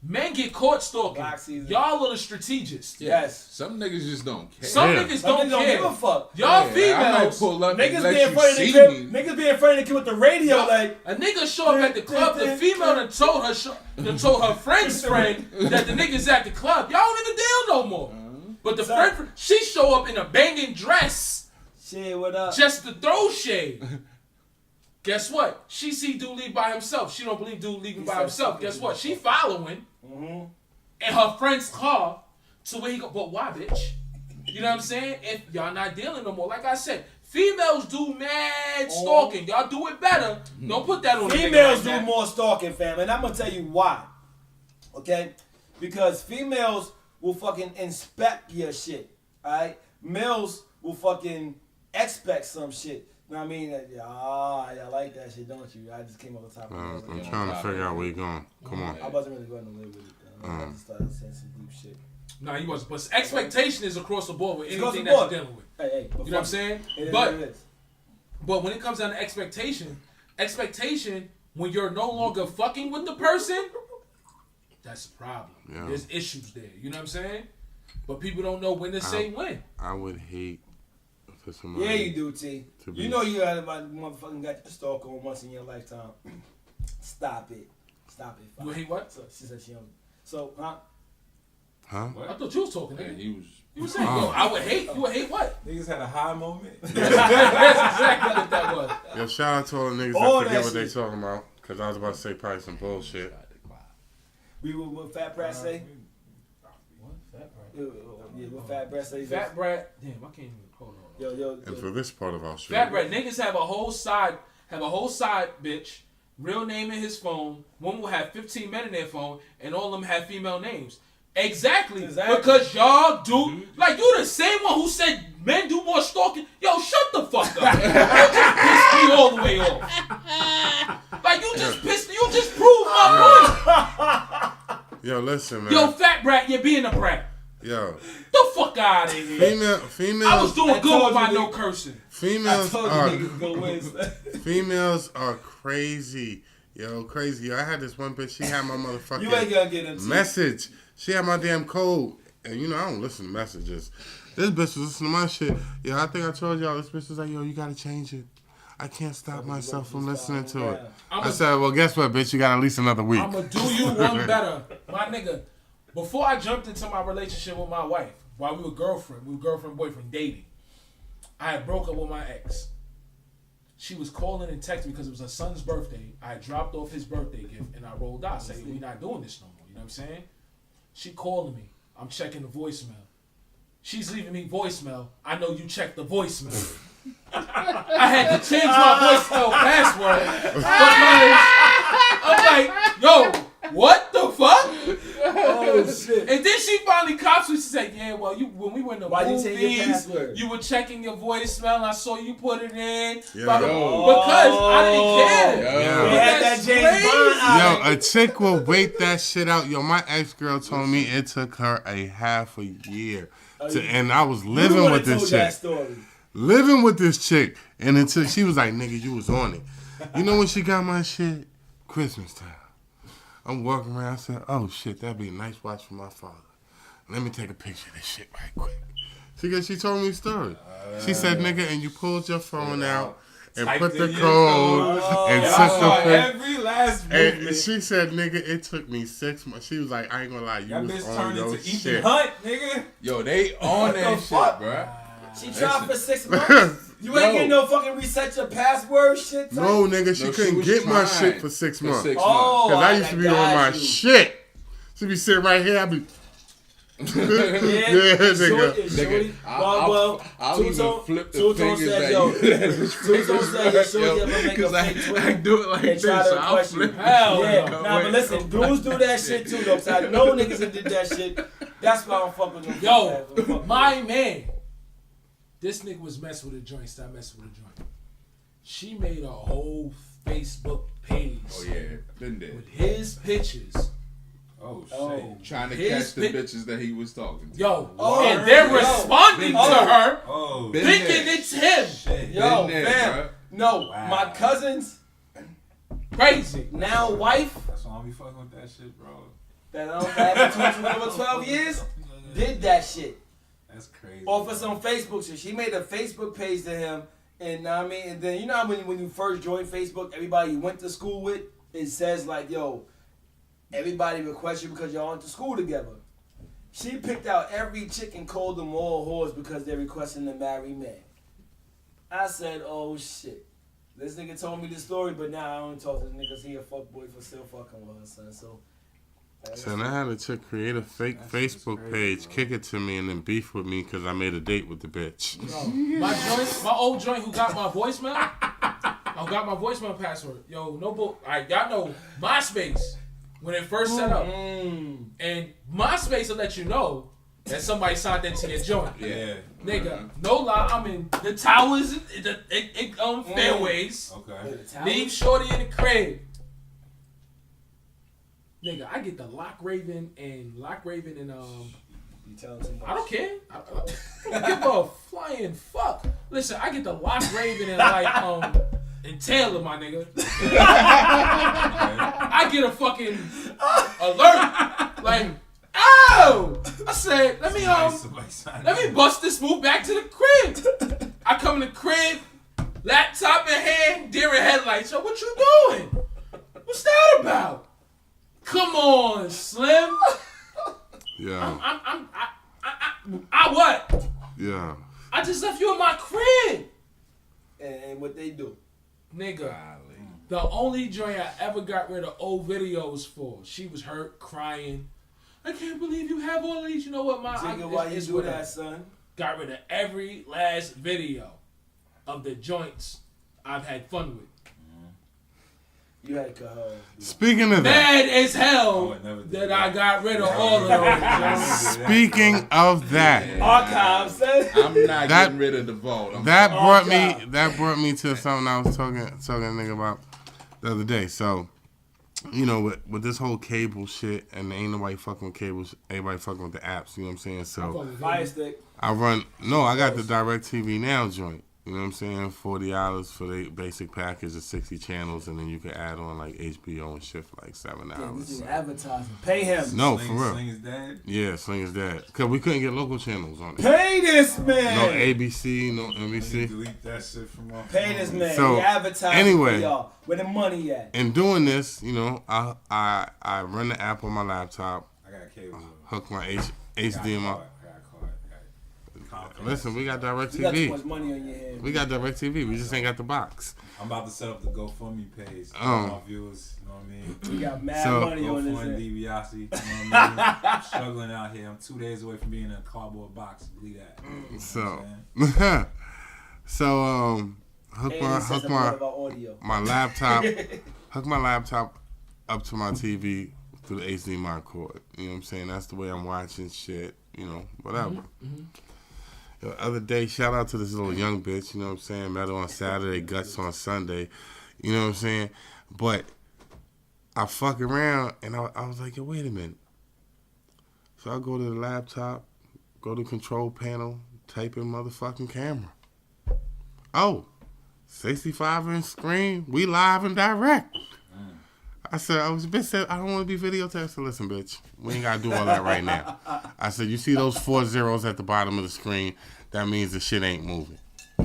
Men get caught stalking. Black season. Y'all are the strategists. Yes. Some niggas just don't care. Some Yeah. niggas Some don't niggas don't care. give a fuck. Y'all I might females. pull up Niggas and let be in you front of the see crib. me. Niggas be in front of the kid with the radio, like. A nigga show up at the club. The female done told her friend's friend that the nigga's at the club. Y'all don't even deal no more. But the friend, she show up in a banging dress Shit, what up? just to throw shade. Guess what? She see dude leave by himself. She don't believe dude leaving by himself. Guess what? She following in her friend's car to where he go. But why, bitch? You know what I'm saying? If y'all not dealing no more, like I said, females do mad stalking. Y'all do it better. Don't put that on. Females the nigga like do that. more stalking, fam, and I'm gonna tell you why. Okay? Because females will fucking inspect your shit. Alright? Males will fucking expect some shit. You know what I mean? Y'all like that shit, don't you? I just came up with the top. I'm trying to figure out where you're going. Come on. I wasn't really going nowhere with it. I just started saying some deep shit. Nah, you wasn't. But expectation is across the board with Across anything the that board. you're dealing with. Hey, You know what I'm saying? It is But what it is. But when it comes down to expectation, when you're no longer fucking with the person, that's a problem. Yeah. There's issues there. You know what I'm saying? But people don't know when to say when. I would hate for somebody. Yeah, you do, T. To be- You know you got motherfucking got your stalk on once in your lifetime. Stop it. Stop it. You hate what? So she said she don't. So, huh? Huh? I thought you was talking. Yeah, Nigga. he was. You were saying, yo, I would hate. You would hate what? Niggas had a high moment. That's exactly what that was. Yo, shout out to all the niggas All that forget that what they shit. talking about. Because I was about to say probably some bullshit. We what Fat Brad say? What? Fat Brad. Yeah, what Fat Brad say? Fat Brad. Damn, I can't even. Hold on. Yo. And for this part of our show. Fat Brad. Niggas have a whole side, bitch. Real name in his phone. One will have 15 men in their phone, and all of them have female names. Exactly. Because y'all do, like, you the same one who said men do more stalking. Yo, shut the fuck up. You just pissed me all the way off. Like, you just proved my point. Yo, listen, man. Yo, Fat Brat, you're being a brat. Yo. The fuck out of here. Females. I was doing I good told with my you, no nigga. cursing. Females I told are you niggas go win. females are crazy. Yo, crazy. I had this one bitch. She had my motherfucking You ain't gonna get into message. She had my damn code. And you know, I don't listen to messages. This bitch was listening to my shit. Yo, I think I told y'all, this bitch was like, yo, you gotta change it. I can't stop myself from listening to it. I said, well, guess what, bitch? You got at least another week. I'm gonna do you one better. My nigga, before I jumped into my relationship with my wife, while we were girlfriend, dating, I had broke up with my ex. She was calling and texting me because it was her son's birthday. I had dropped off his birthday gift and I rolled out saying, we not doing this no more. You know what I'm saying? She calling me. I'm checking the voicemail. she's leaving me voicemail. I know you checked the voicemail. I had to change my voicemail password because I'm like, yo, what the fuck? Oh shit. And then she finally cops me. She said, yeah, well, when we went to Why you change your movies, password? you were checking your voicemail and I saw you put it in. Yeah. Blah, blah, Yo. blah. Because I didn't care. Yo. They had that James Bond eye. Yo, a chick will wait that shit out. Yo, my ex-girl told me it took her a half a year. And I was living with this chick. Living with this chick. And until she was like, nigga, you was on it. You know when she got my shit? Christmas time. I'm walking around. I said, oh, shit, that'd be a nice watch for my father. Let me take a picture of this shit right quick. She told me a story. She said, nigga, and you pulled your phone out and put the code and took the picture. Every last And movement. she said, nigga, it took me 6 months. She was like, I ain't gonna lie, you That was bitch on turned your into shit. Ethan Hunt, nigga. Yo, they on that shit, bruh. She tried for 6 months. You ain't getting no fucking reset your password shit. Type? No, nigga, she No, she couldn't was get my trying shit for 6 months. 6 Oh, Because I used to be on my you. shit. She be sitting right here, I be... Yeah, nigga. Shorty. I'll even Two-Tone- flip the Two-Tone fingers said, at yo, you. Two-Tone said, yo, Shorty ever make a Because fake Twitter I do it like and this, try so to I'll question flip you. it. Hell Yeah, no. nah, but listen, dudes do that shit too, though. So I know niggas that did that shit. That's why I don't fuck with them. Yo, my man. This nigga was messing with a joint. Stop messing with a joint. She made a whole Facebook page Oh, yeah. Been there. with his pictures. Oh, shit. Oh. Trying to His catch the pic- bitches that he was talking to. Yo, Oh, and they're yo. responding to Oh. her, Oh, Been thinking there. it's him. shit. Yo, Been there, fam. bruh. No, Wow. my cousin's Crazy. now wife That's why I be fucking with that shit, bro. that I don't have been talking to for 12 years did that shit. That's crazy. Off of some Facebook shit. She made a Facebook page to him, and I mean, and then you know how when you first joined Facebook, everybody you went to school with, it says like, yo, everybody requests you because y'all went to school together. She picked out every chick and called them all whores because they're requesting to marry men. I said, oh shit. This nigga told me the story, but now I only talk to the nigga because he a fuckboy for still fucking with her, son. So. So I had a chick create a fake Facebook page, kick it to me, and then beef with me because I made a date with the bitch. My old joint who got my voicemail, got my voicemail password. Yo, no bull. Alright, y'all know MySpace when it first set up, and MySpace will let you know that somebody signed into your joint. Yeah. Nigga, no lie, I'm in the towers, fairways. Okay. Leave Shorty in the crib. Nigga, I get the Lock Raven and You telling too much. I don't care. I don't give a flying fuck. Listen, I get the Lock Raven and and Taylor, my nigga. I get a fucking alert. Like, oh! I said, let me bust this move back to the crib. I come in the crib, laptop in hand, deer in headlights. Yo, what you doing? What's that about? Come on, Slim. Yeah. I what? Yeah. I just left you in my crib. And what they do. Nigga, the only joint I ever got rid of old videos for. She was hurt, crying. I can't believe you have all these. You know what, Jigga, why you do that, son? Got rid of every last video of the joints I've had fun with. You had to Speaking of that. Mad as hell I never did that that. I got rid of all of those. Speaking of that. Archives, son. I'm not getting rid of the vault. That brought me to something I was talking to a nigga about the other day. So, you know, with this whole cable shit, and ain't nobody fucking with cables, everybody fucking with the apps, you know what I'm saying? So Fire stick. I got the DirecTV Now joint. You know what I'm saying? $40 for the basic package of 60 channels, and then you can add on like HBO and shit for like $7. Yeah, this is advertising. Pay him. No, for real. Sling is dead? Yeah, Sling is dead. Because we couldn't get local channels on it. Pay this man. No ABC, no NBC. Delete that shit from my Pay this man. So, He advertising anyway. for y'all. Where the money at? In doing this, you know, I run the app on my laptop, I got cable. hook my I got HDMI. card. Listen, we got direct You got too TV. much money on your hands. We got direct TV. We just ain't got the box. I'm about to set up the GoFundMe page for Oh. my viewers. You know what I mean? We got mad So- money on this. GoFund end. DiBiase. You know what I mean? I'm struggling out here. I'm 2 days away from being in a cardboard box. Believe that. You know what I'm saying? So And it says a lot about audio. my laptop hook my laptop up to my TV through the HDMI cord. You know what I'm saying? That's the way I'm watching shit. You know, whatever. The other day, shout out to this little young bitch. You know what I'm saying? Met her on Saturday, guts on Sunday. You know what I'm saying? But I fuck around and I was like, yo, wait a minute. So I go to the laptop, go to control panel, type in motherfucking camera. Oh, 65-inch screen, we live and direct. I said, bitch said, I don't want to be videotaped. I said, listen, bitch, we ain't got to do all that right now. I said, you see those 4 zeros at the bottom of the screen? That means the shit ain't moving.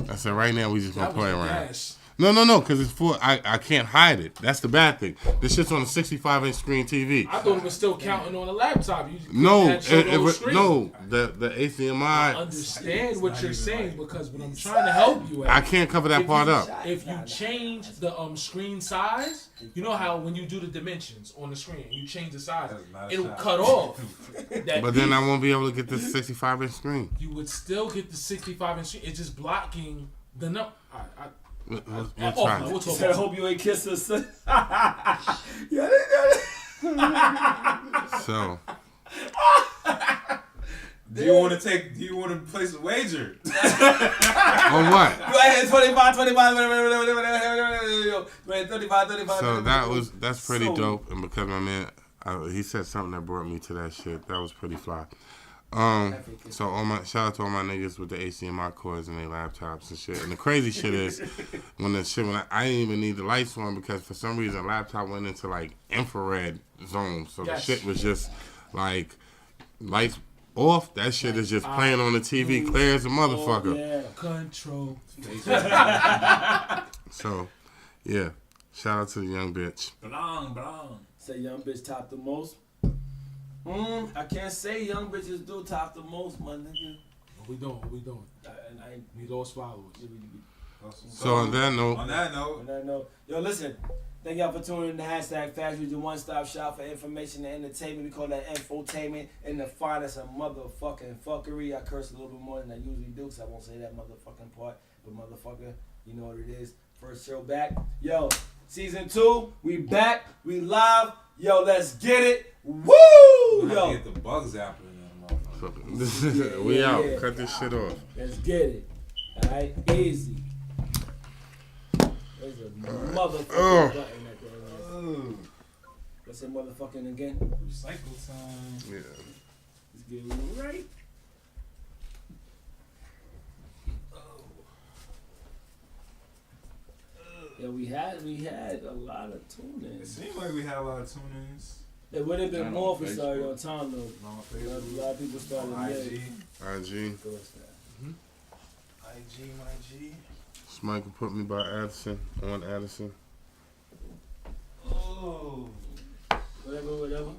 I said, right now we just going to play around. No, because it's full. I can't hide it. That's the bad thing. This shit's on a 65-inch screen TV. I thought it was still counting on the laptop. You No, had showed on the screen. the HDMI. I understand what you're saying because what I'm trying to help you at. I can't cover that part up. If you change the screen size, you know how when you do the dimensions on the screen, you change the size, That's not a it'll shot. cut off. That But then piece. I won't be able to get this 65-inch screen. You would still get the 65-inch screen. It's just blocking the number. We'll We'll try. talk He said, I hope you ain't kiss us. Yeah, they So, Do you want to place a wager? on what? Go ahead, 25. So that's pretty dope. And because my man, he said something that brought me to that shit. That was pretty fly. So shout out to all my niggas with the HDMI cords and their laptops and shit. And the crazy shit is when I didn't even need the lights on because for some reason the laptop went into like infrared zone. So the shit was just like lights off. That shit is just playing on the TV clear as a motherfucker. Yeah. Control. So yeah, shout out to the young bitch. Belong. Say young bitch top the most. I can't say young bitches do top the most, my nigga. What we doing? And I We lost followers. So on that note, Yo, listen. Thank y'all for tuning in to #Factuals, the one-stop shop for information and entertainment. We call that infotainment in the finest of motherfucking fuckery. I curse a little bit more than I usually do, because I won't say that motherfucking part. But motherfucker, you know what it is. First show back. Yo, season 2, we back. We live. Yo, let's get it. Woo! Yo. Get the bugs out of there. we Yeah, out. yeah. Cut this shit off. Let's get it. Alright, easy. There's a motherfucking button at the end. Let's say motherfucking again. Recycle time. Yeah. Let's get it right. Yeah, we had a lot of It tune-ins. seemed like we had a lot of tune-ins. It would have been Not more on for sorry on Facebook. time though. On A Facebook, lot of people started on late. IG. IG. My G. Michael put me by Addison on Addison. Oh. Whatever.